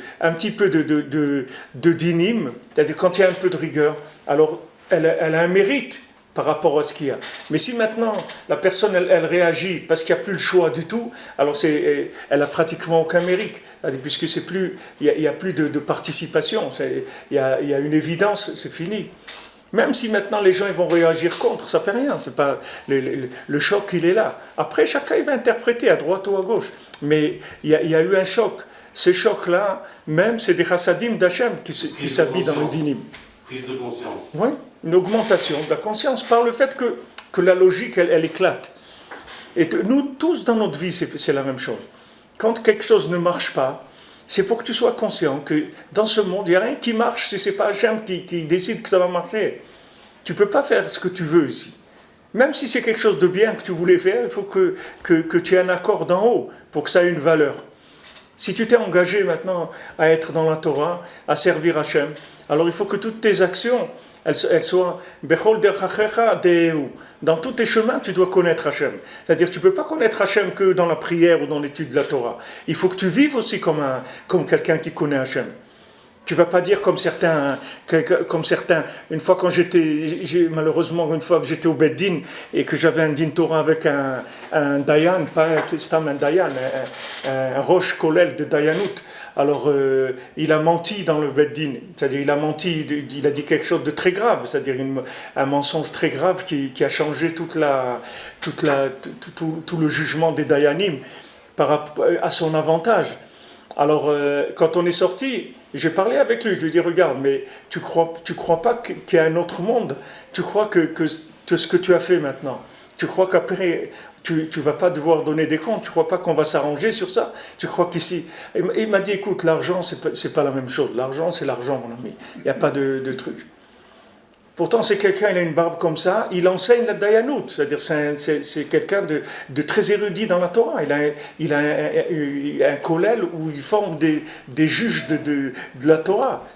dinim, c'est-à-dire quand il y a un peu de rigueur, alors elle a un mérite par rapport à ce qu'il y a. Mais si maintenant la personne elle réagit parce qu'il n'y a plus le choix du tout, alors elle a pratiquement aucun mérite, puisque c'est plus, il y a plus de participation, il y a une évidence, c'est fini. Même si maintenant les gens ils vont réagir contre, ça fait rien, c'est pas le choc il est là. Après chacun il va interpréter à droite ou à gauche, mais il y a eu un choc. Ce choc-là, même c'est des chassadim d'Hachem qui s'habillent dans le dinim. Prise de conscience. Oui, une augmentation de la conscience par le fait que la logique, elle éclate. Et nous, tous dans notre vie, c'est la même chose. Quand quelque chose ne marche pas, c'est pour que tu sois conscient que dans ce monde, il n'y a rien qui marche si ce n'est pas Hachem qui décide que ça va marcher. Tu ne peux pas faire ce que tu veux ici. Même si c'est quelque chose de bien que tu voulais faire, il faut que tu aies un accord d'en haut pour que ça ait une valeur. Si tu t'es engagé maintenant à être dans la Torah, à servir Hachem, alors il faut que toutes tes actions, elles soient Bechol derchachecha de'ehu. Dans tous tes chemins, tu dois connaître Hachem. C'est-à-dire, tu ne peux pas connaître Hachem que dans la prière ou dans l'étude de la Torah. Il faut que tu vives aussi comme quelqu'un qui connaît Hachem. Tu vas pas dire comme certains, une fois malheureusement, une fois que j'étais au Beddin et que j'avais un din Torah avec un Dayan, pas un Dayan, un Rosh Kolel de Dayanout. Alors, il a menti dans le Beddin, c'est-à-dire il a menti, il a dit quelque chose de très grave, c'est-à-dire un mensonge très grave qui a changé tout le jugement des Dayanim à son avantage. Alors, quand on est sorti, j'ai parlé avec lui, je lui ai dit, regarde, mais tu crois pas qu'il y a un autre monde? Tu crois que ce que tu as fait maintenant, tu crois qu'après, tu vas pas devoir donner des comptes, tu crois pas qu'on va s'arranger sur ça? Tu crois qu'ici... Il m'a dit, écoute, l'argent, c'est pas la même chose. L'argent, c'est l'argent, mon ami. Il n'y a pas de truc. Pourtant, c'est quelqu'un, il a une barbe comme ça, il enseigne la Dayanout, c'est-à-dire c'est quelqu'un de très érudit dans la Torah. Il a un kollel où il forme des juges de la Torah.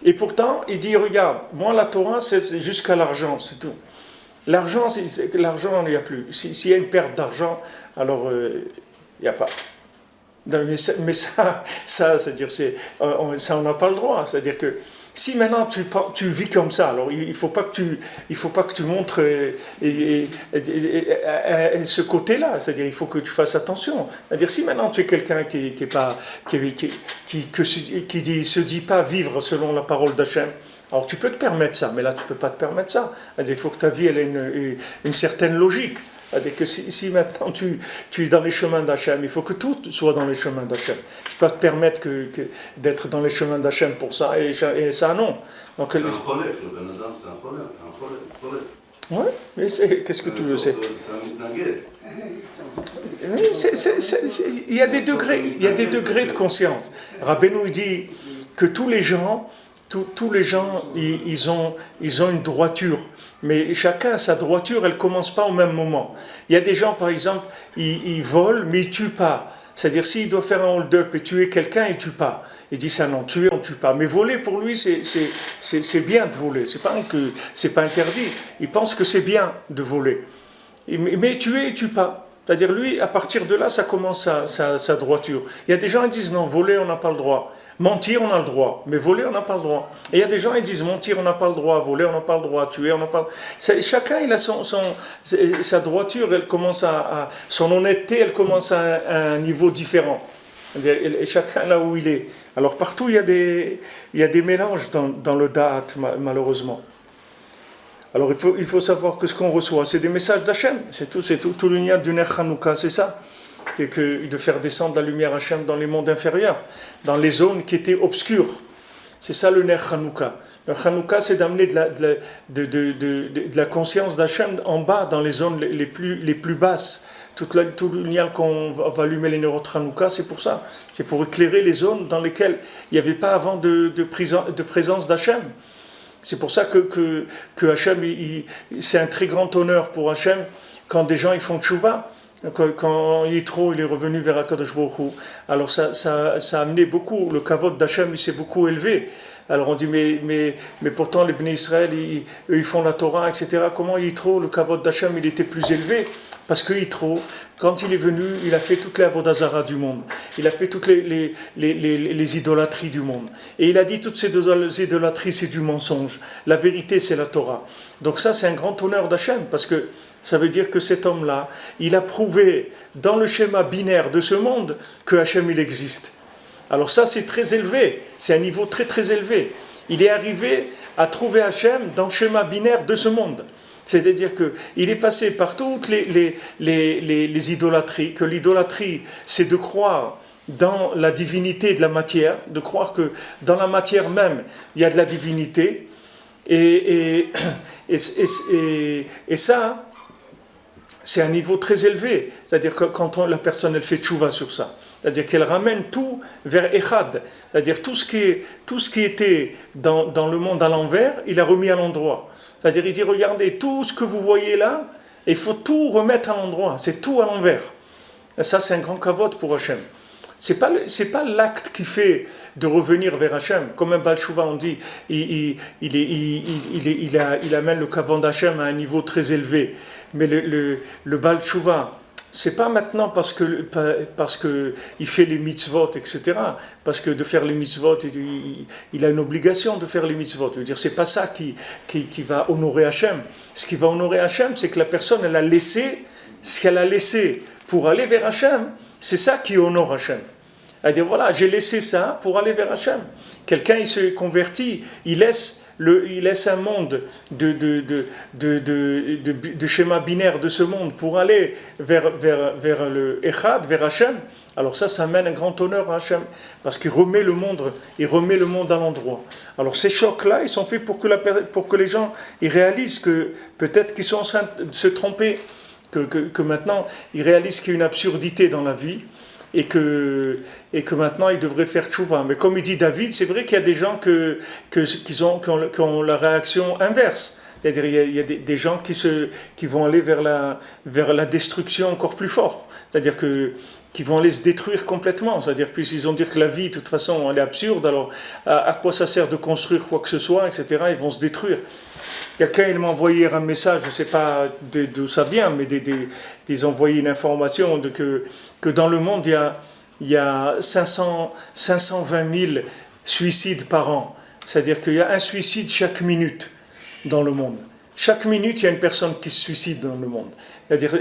Et pourtant, il dit, regarde, moi la Torah, c'est jusqu'à l'argent, c'est tout. L'argent, l'argent, il n'y a plus. S'il y a une perte d'argent, alors il n'y a pas. Mais ça, c'est-à-dire, ça, on n'a pas le droit. C'est-à-dire que si maintenant tu vis comme ça, alors il faut pas que tu montres ce côté-là. C'est-à-dire, il faut que tu fasses attention. C'est-à-dire, si maintenant tu es quelqu'un qui se dit pas vivre selon la parole d'Hachem, alors tu peux te permettre ça, mais là tu peux pas te permettre ça. C'est-à-dire, il faut que ta vie elle ait une certaine logique. C'est-à-dire que si maintenant tu es dans les chemins d'Hachem, il faut que tout soit dans les chemins d'Hachem. Tu peux pas te permettre d'être dans les chemins d'Hachem pour ça, et ça non. Donc, c'est un problème, le Ben Adam, c'est un problème. Oui, mais qu'est-ce que tu veux, c'est un mitnaged. Oui, il y a des degrés de conscience. Rabbeinu dit que tous les gens, ils ont une droiture. Mais chacun a sa droiture, elle ne commence pas au même moment. Il y a des gens, par exemple, ils volent, mais ils ne tuent pas. C'est-à-dire, s'il doit faire un hold-up et tuer quelqu'un, il ne tue pas. Il dit ça, non, tuer, on ne tue pas. Mais voler, pour lui, c'est bien de voler. C'est pas interdit. Il pense que c'est bien de voler. Mais tuer, il ne tue pas. C'est-à-dire, lui, à partir de là, ça commence sa droiture. Il y a des gens qui disent, non, voler, on n'a pas le droit. Mentir, on a le droit, mais voler, on n'a pas le droit. Et il y a des gens qui disent mentir, on n'a pas le droit, voler, on n'a pas le droit, tuer, on n'a pas le droit. Chacun, il a sa droiture, elle commence son honnêteté, elle commence à un niveau différent. Et chacun là où il est. Alors partout, il y a des mélanges dans le da'at, malheureusement. Alors il faut savoir que ce qu'on reçoit, c'est des messages d'Hachem. C'est tout le lien du Ner Hanouka, c'est ça. Et de faire descendre la lumière Hachem dans les mondes inférieurs, dans les zones qui étaient obscures. C'est ça le Ner Hanouka. Le Hanouka, c'est d'amener de la conscience d'Hachem en bas, dans les zones les plus basses. Tout le lien qu'on va allumer les neurones Hanouka, c'est pour ça. C'est pour éclairer les zones dans lesquelles il n'y avait pas avant de présence d'Hachem. C'est pour ça que Hachem, c'est un très grand honneur pour Hachem quand des gens ils font tchouva. Quand Yitro il est revenu vers Akadosh Baruch Hu, alors ça a amené beaucoup, le kavod d'Hachem il s'est beaucoup élevé. Alors on dit mais pourtant les Bnei Israël eux ils font la Torah, etc. Comment Yitro, le kavod d'Hachem il était plus élevé? Parce que Yitro, quand il est venu, il a fait toutes les avodazara du monde. Il a fait toutes les idolâtries du monde. Et il a dit toutes ces idolâtries c'est du mensonge. La vérité c'est la Torah. Donc ça c'est un grand honneur d'Hachem parce que ça veut dire que cet homme-là, il a prouvé dans le schéma binaire de ce monde que Hachem il existe. Alors ça c'est très élevé, c'est un niveau très très élevé. Il est arrivé à trouver Hachem dans le schéma binaire de ce monde. C'est-à-dire qu'il est passé par toutes les idolâtries, que l'idolâtrie c'est de croire dans la divinité de la matière, de croire que dans la matière même il y a de la divinité, et ça c'est un niveau très élevé, c'est-à-dire que quand la personne elle fait tchouva sur ça, c'est-à-dire qu'elle ramène tout vers Echad, c'est-à-dire tout ce qui était dans le monde à l'envers, il a remis à l'endroit. C'est-à-dire il dit regardez tout ce que vous voyez là, il faut tout remettre à l'endroit, c'est tout à l'envers. Et ça c'est un grand kavod pour Hachem. c'est pas l'acte qui fait de revenir vers Hachem. Comme un Baal Shuvah, on dit, il amène le Kavan d'Hachem à un niveau très élevé. Mais le Baal Shuvah, c'est pas maintenant parce que il fait les mitzvot, etc. Parce que de faire les mitzvot, il a une obligation de faire les mitzvot. Je veux dire, c'est pas ça qui va honorer Hachem. Ce qui va honorer Hachem, c'est que la personne, elle a laissé ce qu'elle a laissé pour aller vers Hachem. C'est ça qui honore Hachem. C'est-à-dire, voilà, j'ai laissé ça pour aller vers Hachem. Quelqu'un, il se convertit, il laisse un monde de schéma binaire de ce monde pour aller vers le Echad, vers Hachem. Alors ça amène un grand honneur à Hachem, parce qu'il remet le monde à l'endroit. Alors ces chocs-là, ils sont faits pour que les gens ils réalisent que peut-être qu'ils sont en train de se tromper, que maintenant ils réalisent qu'il y a une absurdité dans la vie, et que maintenant ils devraient faire tchouva. Mais comme il dit David, c'est vrai qu'il y a des gens qui ont la réaction inverse. C'est-à-dire il y a des gens qui vont aller vers la destruction encore plus fort. C'est-à-dire qui vont aller se détruire complètement. C'est-à-dire puisqu'ils vont dire que la vie, de toute façon, elle est absurde, alors à quoi ça sert de construire quoi que ce soit, etc. Ils vont se détruire. Quelqu'un il m'a envoyé un message, je ne sais pas d'où ça vient, mais ils ont envoyé une information que dans le monde, il y a 520 000 suicides par an. C'est-à-dire qu'il y a un suicide chaque minute dans le monde. Chaque minute, il y a une personne qui se suicide dans le monde. C'est-à-dire,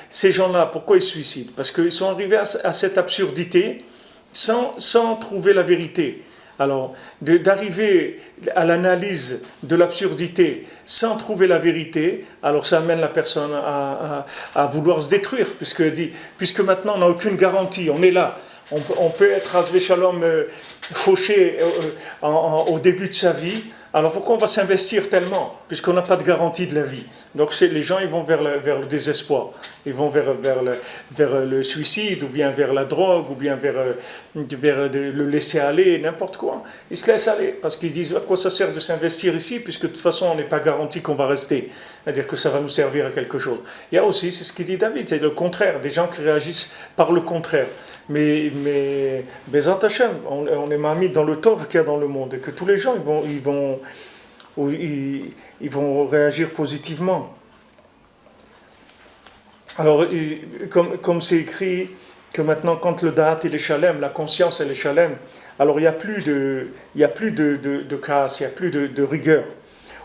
ces gens-là, pourquoi ils se suicident? Parce qu'ils sont arrivés à cette absurdité sans trouver la vérité. Alors, d'arriver à l'analyse de l'absurdité sans trouver la vérité, alors ça amène la personne à vouloir se détruire, puisque maintenant on n'a aucune garantie, on est là. On peut être Hasvé Shalom fauché au début de sa vie. Alors pourquoi on va s'investir tellement, puisqu'on n'a pas de garantie de la vie? Donc les gens ils vont vers le désespoir, ils vont vers le suicide, ou bien vers la drogue, ou bien vers le laisser aller, n'importe quoi. Ils se laissent aller, parce qu'ils disent à quoi ça sert de s'investir ici, puisque de toute façon on n'est pas garanti qu'on va rester, c'est-à-dire que ça va nous servir à quelque chose. Il y a aussi, c'est ce qu'il dit David, c'est le contraire, des gens qui réagissent par le contraire. Mais Bezat Hashem, on est mis dans le tov qu'il y a dans le monde, et que tous les gens ils vont réagir positivement. Alors, comme c'est écrit que maintenant, quand le da'at et les shalem, la conscience et les shalem, alors il n'y a plus de casse, il n'y a plus de rigueur.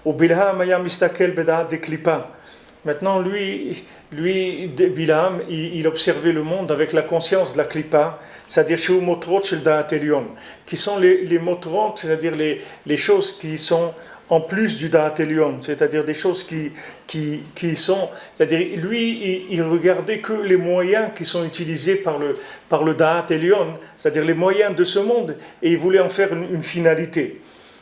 Au Bilham ayam istakel beda'at de klipa. Maintenant, lui, Bilam, il observait le monde avec la conscience de la klipa, c'est-à-dire chez motrot chez le da'at elyon, qui sont les motrot, c'est-à-dire les choses qui sont en plus du da'at elyon, c'est-à-dire des choses qui sont, c'est-à-dire lui, il regardait que les moyens qui sont utilisés par le da'at elyon, c'est-à-dire les moyens de ce monde, et il voulait en faire une finalité.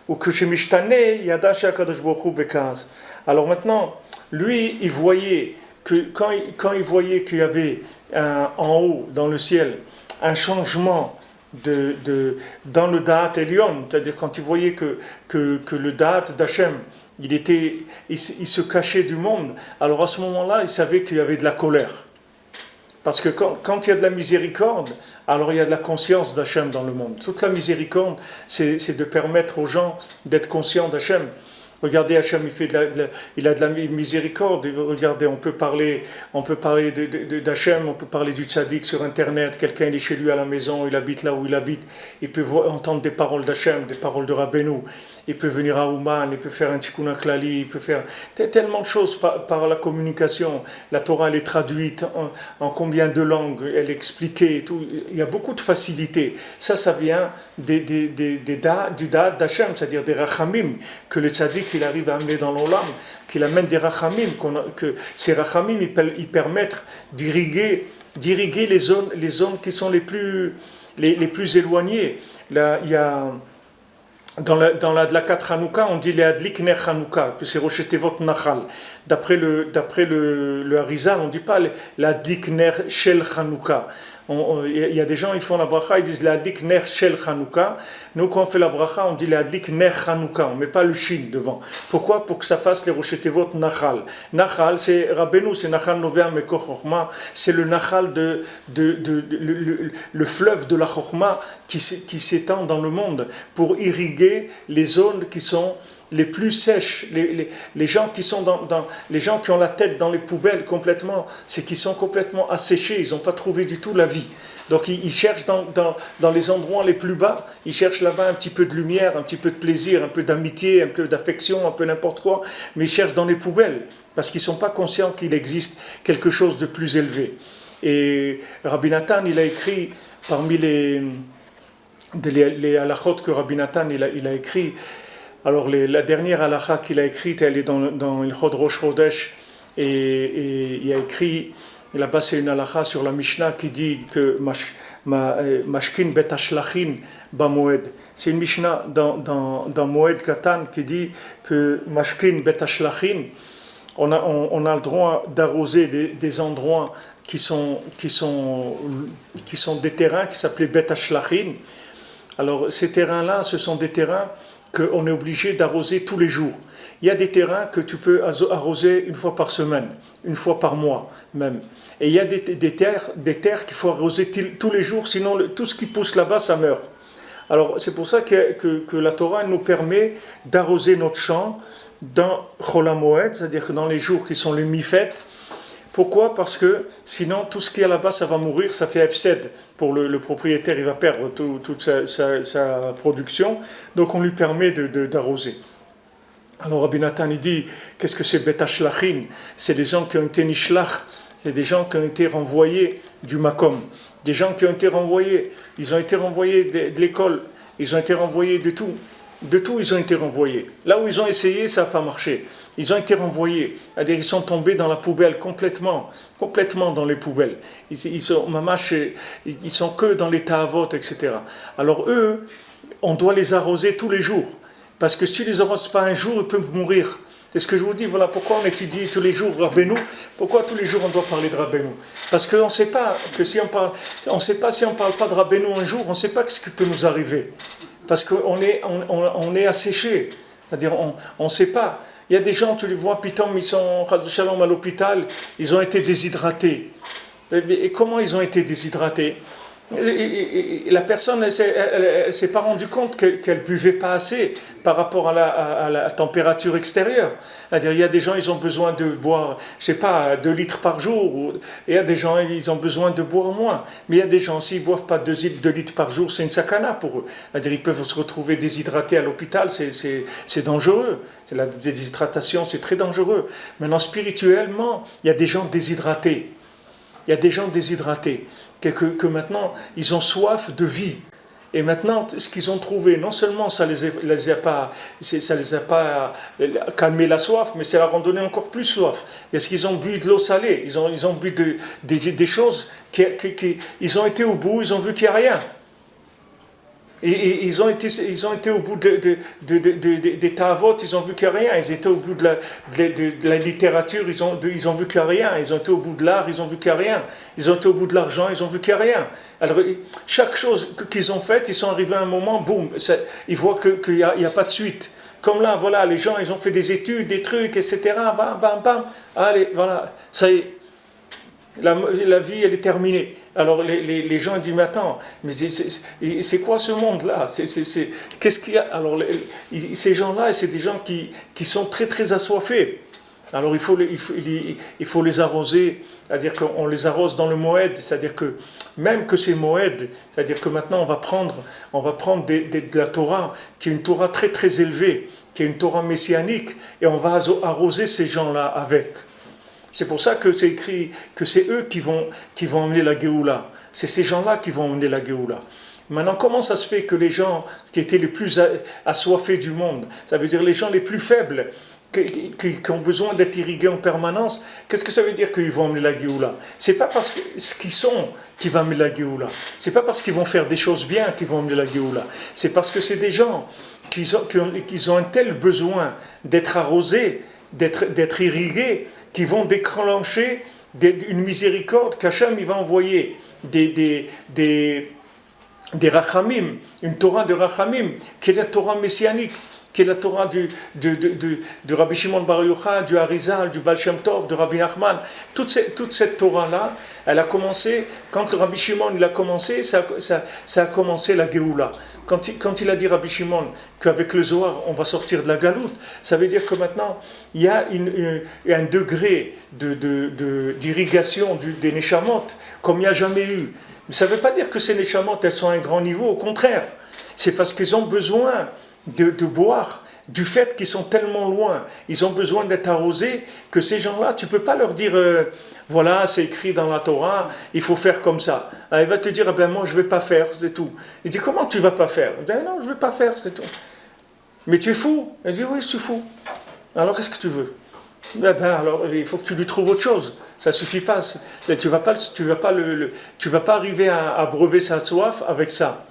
Ou que chez Mishtane, Yadash HaKadosh Baruch Hu Bekaz. Alors maintenant, lui, il voyait que quand il voyait qu'il y avait en haut, dans le ciel, un changement dans le Da'at Elyon, c'est-à-dire quand il voyait que le Da'at d'Hachem, il se cachait du monde, alors à ce moment-là, il savait qu'il y avait de la colère. Parce que quand il y a de la miséricorde, alors il y a de la conscience d'Hachem dans le monde. Toute la miséricorde, c'est de permettre aux gens d'être conscients d'Hachem. Regardez, Hachem, il a de la miséricorde. Regardez, on peut parler d'Hachem, on peut parler du tzaddik sur Internet. Quelqu'un, il est chez lui à la maison, il habite là où il habite. Il peut entendre des paroles d'Hachem, des paroles de Rabbeinu. Il peut venir à Ouman, il peut faire un tikkun klali, il peut faire tellement de choses par la communication. La Torah, elle est traduite en combien de langues, elle est expliquée et tout. Il y a beaucoup de facilité. Ça vient du da'at d'Hachem, c'est-à-dire des rachamim, que le tzaddik il arrive à amener dans l'olam, qu'il amène des rachamim, que ces rachamim ils permettent d'irriguer les zones qui sont les plus éloignées. Là, il y a dans la Dlakat Hanouka, on dit les Adlik Ner Hanouka, que c'est Roshetevot Nachal. D'après le Harizal, on ne dit pas l'Adlik Ner Shel Hanouka. Il y a des gens, ils font la bracha, ils disent la adlik ner shel Hanouka. Nous, quand on fait la bracha, on dit la adlik ner Hanouka, on ne met pas le shin devant. Pourquoi? Pour que ça fasse les rochetevot nachal. Nachal, c'est Rabbeinu, c'est nachal novea mekor chokhma, c'est le nachal le fleuve de la chokhma qui s'étend dans le monde pour irriguer les zones qui sont les plus sèches, les gens qui sont les gens qui ont la tête dans les poubelles complètement, c'est qu'ils sont complètement asséchés, ils n'ont pas trouvé du tout la vie. Donc ils cherchent dans les endroits les plus bas, ils cherchent là-bas un petit peu de lumière, un petit peu de plaisir, un peu d'amitié, un peu d'affection, un peu n'importe quoi, mais ils cherchent dans les poubelles, parce qu'ils ne sont pas conscients qu'il existe quelque chose de plus élevé. Et Rabbi Nathan, il a écrit, parmi les halachot que Rabbi Nathan il a écrit, alors la dernière halakha qu'il a écrite, elle est dans le Chod Rosh Chodesh, et il a écrit, là-bas c'est une halakha sur la Mishnah qui dit que Mashkin bet Ashlachin Bamoed. C'est une Mishnah dans Moed Katan qui dit que Mashkin bet Ashlachin, on a le droit d'arroser des endroits qui sont des terrains qui s'appelaient bet Ashlachin. Alors ces terrains-là, ce sont des terrains qu'on est obligé d'arroser tous les jours. Il y a des terrains que tu peux arroser une fois par semaine, une fois par mois même. Et il y a des terres qu'il faut arroser tous les jours, sinon tout ce qui pousse là-bas, ça meurt. Alors c'est pour ça que la Torah nous permet d'arroser notre champ dans Chol HaMoed, c'est-à-dire que dans les jours qui sont les mi-fêtes. Pourquoi? Parce que sinon tout ce qui est là-bas ça va mourir, ça fait FSED pour le propriétaire, il va perdre toute sa production, donc on lui permet d'arroser. Alors Rabbi Nathan il dit, qu'est-ce que c'est Bet Ashlachin? C'est des gens qui ont été nishlach, c'est des gens qui ont été renvoyés du Makom, des gens qui ont été renvoyés, ils ont été renvoyés de l'école, ils ont été renvoyés de tout. De tout, ils ont été renvoyés. Là où ils ont essayé, ça n'a pas marché. Ils ont été renvoyés. C'est-à-dire, ils sont tombés dans la poubelle complètement dans les poubelles. Ils sont que dans les ta'avot, etc. Alors eux, on doit les arroser tous les jours. Parce que si tu ne les arroses pas un jour, ils peuvent mourir. C'est ce que je vous dis, voilà pourquoi on étudie tous les jours Rabbeinu. Pourquoi tous les jours on doit parler de Rabbeinu? Parce qu'on ne sait pas que si on parle pas de Rabbeinu un jour, on ne sait pas ce qui peut nous arriver. Parce qu'on est asséché, c'est-à-dire on ne sait pas. Il y a des gens, tu les vois, pitom, ils sont à l'hôpital, ils ont été déshydratés. Et comment ils ont été déshydratés? Et la personne, elle ne s'est pas rendue compte qu'elle ne buvait pas assez par rapport à la température extérieure. C'est-à-dire, il y a des gens, ils ont besoin de boire, je ne sais pas, 2 litres par jour. Et il y a des gens, ils ont besoin de boire moins. Mais il y a des gens, s'ils ne boivent pas 2 litres par jour, c'est une sakana pour eux. C'est-à-dire, ils peuvent se retrouver déshydratés à l'hôpital, c'est dangereux. La déshydratation, c'est très dangereux. Maintenant, spirituellement, il y a des gens déshydratés. Il y a des gens déshydratés, que maintenant, ils ont soif de vie. Et maintenant, ce qu'ils ont trouvé, non seulement ça les a pas calmé la soif, mais ça leur a donné encore plus soif. Parce qu'ils ont bu de l'eau salée, ils ont bu des choses, ils ont été au bout, ils ont vu qu'il n'y a rien. Et ils ont été au bout des ta'avot, ils ont vu qu'il n'y a rien. Ils étaient au bout de la littérature, ils ont vu qu'il n'y a rien. Ils ont été au bout de l'art, ils ont vu qu'il n'y a rien. Ils ont été au bout de l'argent, ils ont vu qu'il n'y a rien. Alors, chaque chose qu'ils ont faite, ils sont arrivés à un moment, boum, ils voient qu'il n'y a pas de suite. Comme là, voilà, les gens, ils ont fait des études, des trucs, etc. Bam, bam, bam. Allez, voilà, ça y est. La vie, elle est terminée. Alors les gens disent, mais attends, mais c'est quoi ce monde-là? Qu'est-ce qu'il y a? Alors ces gens-là, c'est des gens qui sont très très assoiffés. Alors il faut les arroser, c'est-à-dire qu'on les arrose dans le moed, c'est-à-dire que même que c'est moed, c'est-à-dire que maintenant on va prendre de la Torah, qui est une Torah très très élevée, qui est une Torah messianique, et on va arroser ces gens-là avec. C'est pour ça que c'est écrit que c'est eux qui vont emmener la Géoula. C'est ces gens-là qui vont emmener la Géoula. Maintenant, comment ça se fait que les gens qui étaient les plus assoiffés du monde, ça veut dire les gens les plus faibles, qui ont besoin d'être irrigués en permanence, qu'est-ce que ça veut dire qu'ils vont emmener la Géoula? C'est pas parce que ce qu'ils sont qui va emmener la Géoula. C'est pas parce qu'ils vont faire des choses bien qu'ils vont emmener la Géoula. C'est parce que c'est des gens qui ont un tel besoin d'être arrosés, d'être irrigués, qui vont déclencher une miséricorde qu'Hachem il va envoyer des rachamim, une Torah de rachamim, qui est la Torah messianique, qui est la Torah de Rabbi Shimon Bar Yochai, du Harizal, du Baal Shem Tov, de Rabbi Nachman. Toute cette Torah-là, elle a commencé, quand le Rabbi Shimon il a commencé, ça a commencé la Géoula. Quand il a dit Rabbi Shimon qu'avec le Zohar on va sortir de la galoute, ça veut dire que maintenant il y a un degré d'irrigation des Neshamot comme il n'y a jamais eu. Mais ça ne veut pas dire que ces Neshamot elles sont à un grand niveau, au contraire. C'est parce qu'ils ont besoin de boire du fait qu'ils sont tellement loin. Ils ont besoin d'être arrosés que ces gens-là, tu ne peux pas leur dire voilà, c'est écrit dans la Torah, il faut faire comme ça. Alors, il va te dire, ah ben moi je ne vais pas faire, c'est tout. Il dit, comment tu ne vas pas faire? Il dit, non, je ne vais pas faire, c'est tout. Mais tu es fou? Il dit, oui, je suis fou. Alors qu'est-ce que tu veux? Alors il faut que tu lui trouves autre chose. Ça ne suffit pas. Tu vas pas arriver à abreuver sa soif avec ça.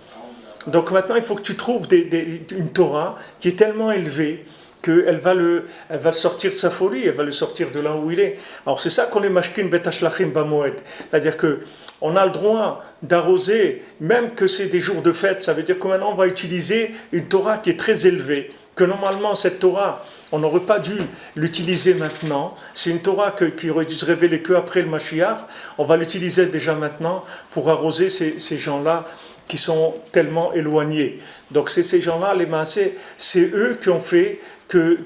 Donc maintenant, il faut que tu trouves une Torah qui est tellement élevée qu'elle va le sortir de sa folie, elle va le sortir de là où il est. Alors c'est ça qu'on est mashkin betashlachim bamoed. C'est-à-dire qu'on a le droit d'arroser, même que c'est des jours de fête. Ça veut dire que maintenant, on va utiliser une Torah qui est très élevée. Que normalement, cette Torah, on n'aurait pas dû l'utiliser maintenant. C'est une Torah qui aurait dû se révéler qu'après le Mashiach. On va l'utiliser déjà maintenant pour arroser ces gens-là qui sont tellement éloignés. Donc c'est ces gens-là, les massés, c'est eux qui ont fait que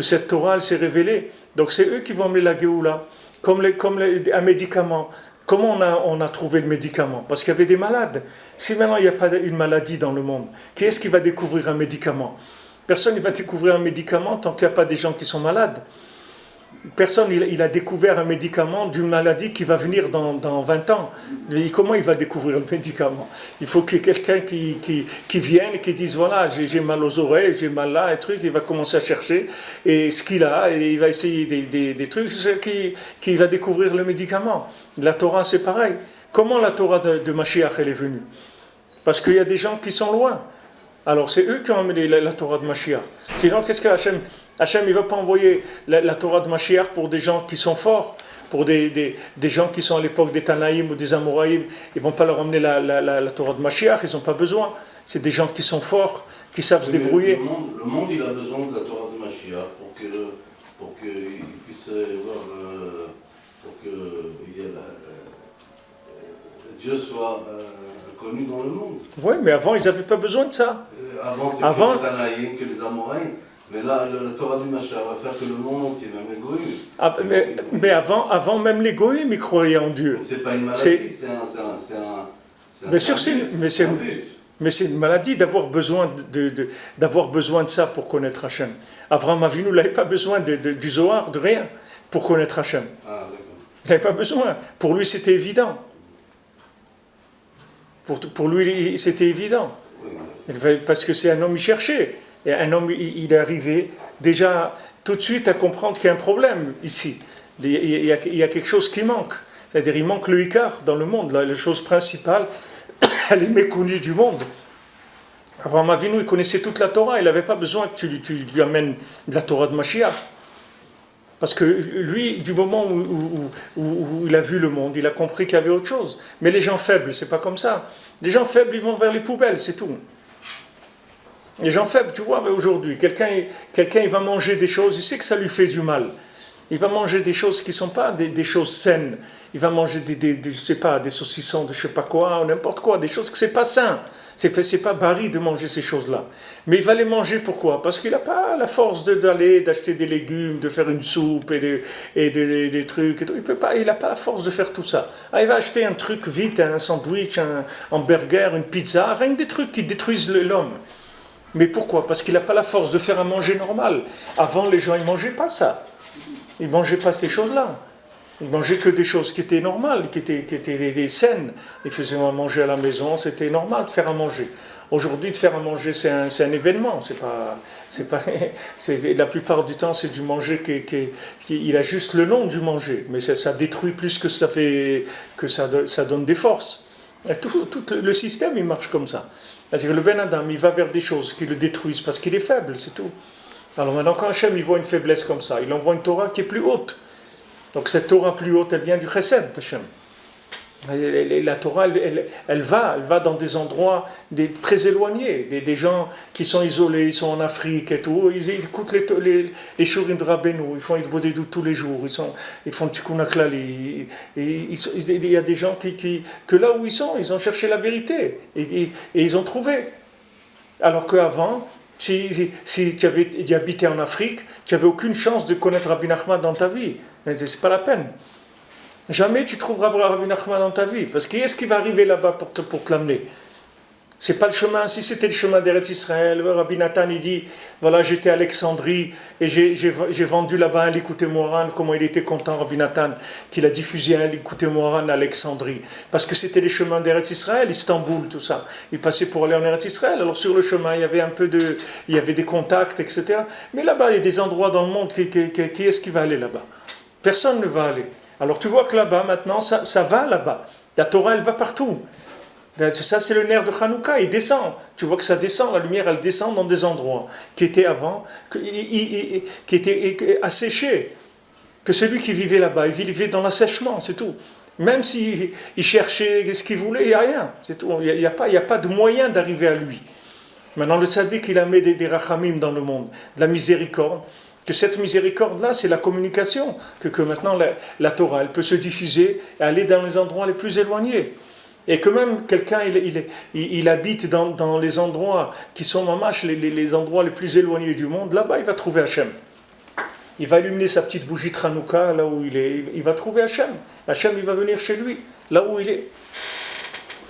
cette Torah elle s'est révélée. Donc c'est eux qui vont amener la Géoula, comme un médicament. Comment on a trouvé le médicament? Parce qu'il y avait des malades. Si maintenant il n'y a pas une maladie dans le monde, qui est-ce qui va découvrir un médicament? Personne ne va découvrir un médicament tant qu'il n'y a pas des gens qui sont malades. Personne, il a découvert un médicament d'une maladie qui va venir dans 20 ans. Et comment il va découvrir le médicament? Il faut qu'il y ait quelqu'un qui vienne et qui dise, voilà, j'ai mal aux oreilles, j'ai mal là, un truc, il va commencer à chercher, et ce qu'il a, et il va essayer des trucs, qui va découvrir le médicament. La Torah, c'est pareil. Comment la Torah de Mashiach, elle est venue? Parce qu'il y a des gens qui sont loin. Alors c'est eux qui ont amené la Torah de Mashiach. Sinon, qu'est-ce que Hachem il ne va pas envoyer la Torah de Mashiach pour des gens qui sont forts, pour des gens qui sont à l'époque des Tanaïm ou des Amoraïm. Ils ne vont pas leur emmener la Torah de Mashiach, ils n'ont pas besoin. C'est des gens qui sont forts, qui savent se débrouiller. Le monde, il a besoin de la Torah de Mashiach pour qu'il puisse voir, pour que Dieu soit connu dans le monde. Oui, mais avant, ils n'avaient pas besoin de ça. Avant, c'est que les Tanaïm, que les Amoraïm. Mais là, la Torah du Mashiach va faire que le monde entier, même les Goïms. Mais avant, même les Goïms, ils croyaient en Dieu. C'est pas une maladie, mais c'est une maladie d'avoir besoin de ça pour connaître Hachem. Abraham Avinu n'avait pas besoin du Zohar, de rien, pour connaître Hachem. Ah, d'accord. Il n'avait pas besoin. Pour lui, c'était évident. Pour lui, c'était évident. Oui. Parce que c'est un homme, il cherchait. Et un homme, il est arrivé déjà tout de suite à comprendre qu'il y a un problème ici. Il y a quelque chose qui manque. C'est-à-dire il manque le Ikar dans le monde. La chose principale, elle est méconnue du monde. Abraham Avinu, il connaissait toute la Torah. Il n'avait pas besoin que tu lui amènes de la Torah de Mashiach. Parce que lui, du moment où il a vu le monde, il a compris qu'il y avait autre chose. Mais les gens faibles, c'est pas comme ça. Les gens faibles, ils vont vers les poubelles, c'est tout. Les gens faibles, tu vois, aujourd'hui, quelqu'un il va manger des choses, il sait que ça lui fait du mal. Il va manger des choses qui ne sont pas des choses saines. Il va manger je sais pas, des saucissons de je sais pas quoi, ou n'importe quoi, des choses que c'est pas sain. C'est pas bari de manger ces choses-là. Mais il va les manger pourquoi? Parce qu'il n'a pas la force d'acheter des légumes, de faire une soupe et des trucs. Et tout. Il n'a pas la force de faire tout ça. Ah, il va acheter un truc vite, un sandwich, un hamburger, une pizza, rien que des trucs qui détruisent l'homme. Mais pourquoi? Parce qu'il n'a pas la force de faire un manger normal. Avant, les gens ne mangeaient pas ça. Ils ne mangeaient pas ces choses-là. Ils mangeaient que des choses qui étaient normales, qui étaient saines. Ils faisaient à manger à la maison, c'était normal de faire à manger. Aujourd'hui, de faire à manger, c'est un événement. La plupart du temps, c'est du manger il a juste le nom du manger. Mais ça détruit plus que ça donne des forces. Et tout le système, il marche comme ça. C'est-à-dire que le Ben Adam, il va vers des choses qui le détruisent parce qu'il est faible, c'est tout. Alors maintenant, quand Hachem il voit une faiblesse comme ça, il envoie une Torah qui est plus haute. Donc cette Torah plus haute, elle vient du Chesed, Hachem. La Torah, elle va dans des endroits très éloignés, des gens qui sont isolés, ils sont en Afrique et tout, ils écoutent les shurim de Rabbeinu, ils font Idbodedut tous les jours, ils font Tikkun HaKlali, il y a des gens que là où ils ont cherché la vérité, et ils ont trouvé. Alors qu'avant, si tu avais habité en Afrique, tu n'avais aucune chance de connaître Rabbi Nachman dans ta vie, mais c'est pas la peine. Jamais tu trouveras Rabbi Nachman dans ta vie, parce qui est-ce qui va arriver là-bas pour te l'amener? C'est pas le chemin. Si c'était le chemin d'Eretz Israël, Rabbi Nathan il dit, voilà, j'étais à Alexandrie et j'ai vendu là-bas un Likutei Moharan. Comment il était content, Rabbi Nathan, qu'il a diffusé un Likutei Moharan à Alexandrie, parce que c'était les chemins d'Eretz Israël, Istanbul, tout ça. Il passait pour aller en Eretz Israël. Alors sur le chemin, il y avait des contacts, etc. Mais là-bas, il y a des endroits dans le monde qui est-ce qui va aller là-bas? Personne ne va aller. Alors tu vois que là-bas, maintenant, ça va là-bas. La Torah, elle va partout. Ça, c'est le nerf de Hanouka, il descend. Tu vois que ça descend, la lumière, elle descend dans des endroits qui étaient avant, qui étaient asséchés. Que celui qui vivait là-bas, il vivait dans l'assèchement, c'est tout. Même s'il cherchait ce qu'il voulait, il n'y a rien, c'est tout. Il n'y a pas de moyen d'arriver à lui. Maintenant, le tzaddik, il a mis des rachamim dans le monde, de la miséricorde. Que cette miséricorde-là, c'est la communication, que maintenant la Torah, elle peut se diffuser et aller dans les endroits les plus éloignés. Et que même quelqu'un, il habite dans les endroits qui sont mamash, les endroits les plus éloignés du monde, là-bas, il va trouver Hachem. Il va illuminer sa petite bougie de Hanouka, là où il est, il va trouver Hachem. Hachem, il va venir chez lui, là où il est.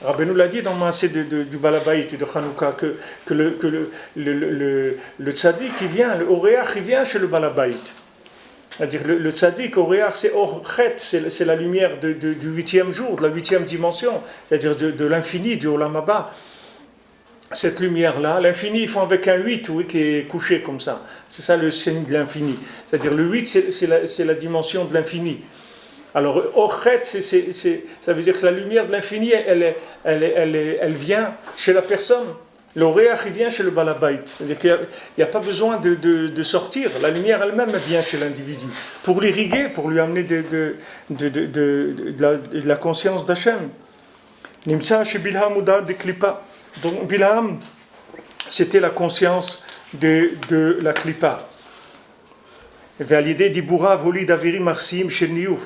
Rabbeinu l'a dit dans le Maaseh du Balabait et de Hanouka, que le tzaddik, il vient, le Oréach, il vient chez le Balabait. C'est-à-dire le tzaddik, Oréach, c'est Orchet, c'est la lumière du 8e jour, de la 8e dimension, c'est-à-dire de l'infini, du Olam Haba. Cette lumière-là, l'infini, ils font avec un 8, oui, qui est couché comme ça. C'est ça le signe de l'infini. C'est-à-dire le 8, c'est la dimension de l'infini. Alors, Orchet, ça veut dire que la lumière de l'infini, elle vient chez la personne. L'Oréach, il vient chez le Balabait. C'est-à-dire qu'il n'y a pas besoin de sortir. La lumière elle-même vient chez l'individu. Pour l'irriguer, pour lui amener de la conscience d'Hachem. Nimtsa chez Bilham Ouda de Klippa. Donc, Bilham, c'était la conscience de la Klippa.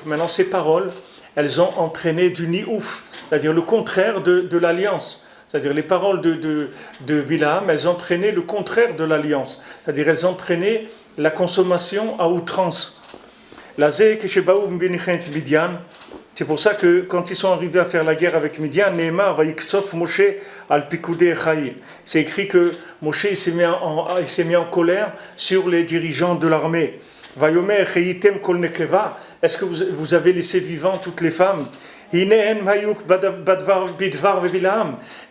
Maintenant, ces paroles, elles ont entraîné du niouf, c'est-à-dire le contraire de l'alliance. C'est-à-dire les paroles de Bilam, elles entraînaient le contraire de l'alliance. C'est-à-dire elles entraînaient la consommation à outrance. C'est pour ça que quand ils sont arrivés à faire la guerre avec Midian, Nehemar va yiktsof Moshe al pikudei Echaïl. C'est écrit que Moshe il s'est mis en colère sur les dirigeants de l'armée. Vayomer cheyitem kol nekeva. Est-ce que vous avez laissé vivant toutes les femmes?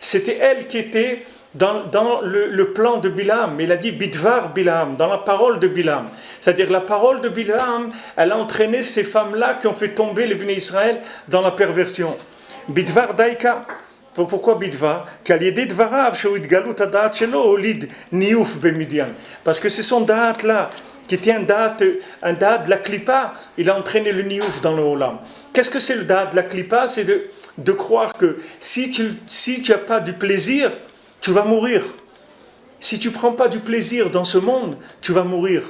C'était elle qui était dans le plan de Bilam. Il a dit Bidvar Bilam, dans la parole de Bilam. C'est-à-dire la parole de Bilam, elle a entraîné ces femmes-là qui ont fait tomber les Bnei Israël dans la perversion. Bidvar Daika. Pourquoi Bidvar? Parce que c'est son da'at là, qui était un da'at de la klipa, il a entraîné le niouf dans le olam. Qu'est-ce que c'est le da'at de la klipa? C'est de croire que si tu n'as pas du plaisir, tu vas mourir. Si tu ne prends pas du plaisir dans ce monde, tu vas mourir.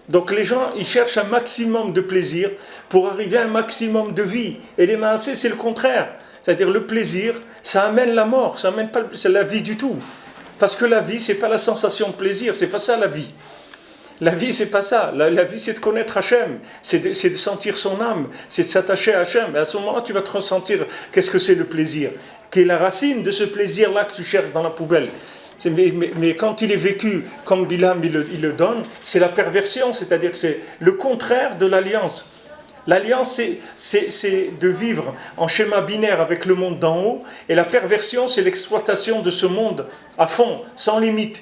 Donc les gens, ils cherchent un maximum de plaisir pour arriver à un maximum de vie. Et les maasés, c'est le contraire. C'est-à-dire le plaisir, ça amène la mort, ça amène pas la vie du tout. Parce que la vie, c'est pas la sensation de plaisir, c'est pas ça la vie. La vie, c'est pas ça. La vie, c'est de connaître Hachem, c'est de sentir son âme, c'est de s'attacher à Hachem. Et à ce moment-là, tu vas te ressentir qu'est-ce que c'est le plaisir, qui est la racine de ce plaisir-là que tu cherches dans la poubelle. Mais quand il est vécu comme Bilam il le donne, c'est la perversion, c'est-à-dire que c'est le contraire de l'alliance. L'alliance, c'est de vivre en schéma binaire avec le monde d'en haut, et la perversion, c'est l'exploitation de ce monde à fond, sans limite.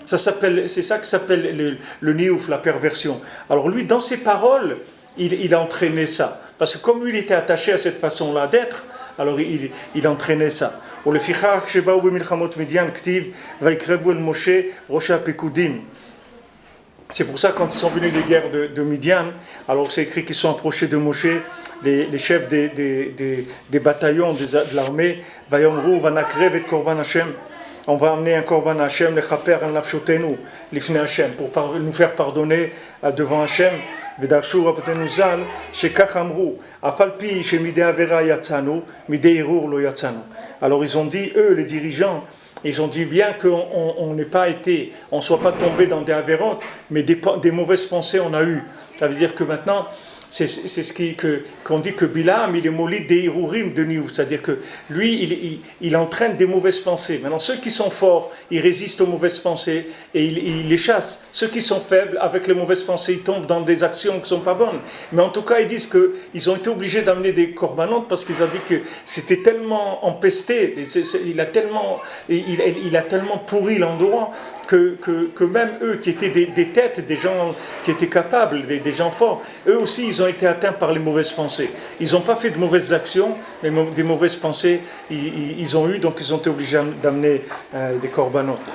C'est ça que s'appelle le niouf, la perversion. Alors lui, dans ses paroles, il a entraîné ça. Parce que comme lui, il était attaché à cette façon-là d'être, alors il entraînait ça. C'est pour ça quand ils sont venus des guerres de Midian, alors c'est écrit qu'ils sont approchés de Moshe, les chefs des bataillons de l'armée, Vayomru, Vanakrev et Korban Hashem. On va amener un Korban Hashem, le Chaper al Nafshotenu, l'Ifne Hashem, pour nous faire pardonner devant Hashem. Vedarshu Rabbeinu Zal, Shekach Amru, Afalpi, Shemide Avera Yatsanu, Mide Irur Lo Yatsanu. Alors ils ont dit, eux, les dirigeants, ils ont dit bien qu'on n'ait pas été, on ne soit pas tombé dans des avérantes, mais des mauvaises pensées on a eu. Ça veut dire que maintenant, c'est ce qu'on dit que Bilam, il est molid des Irurim de Niou, c'est-à-dire que lui, il entraîne des mauvaises pensées. Maintenant, ceux qui sont forts, ils résistent aux mauvaises pensées et il les chasse. Ceux qui sont faibles, avec les mauvaises pensées, ils tombent dans des actions qui ne sont pas bonnes. Mais en tout cas, ils disent qu'ils ont été obligés d'amener des corbanotes parce qu'ils ont dit que c'était tellement empesté, il a tellement pourri l'endroit que même eux qui étaient des têtes, des gens qui étaient capables, des gens forts, eux aussi ils ont été atteints par les mauvaises pensées. Ils n'ont pas fait de mauvaises actions, mais des mauvaises pensées ils ont eu, donc ils ont été obligés d'amener des corbanotes.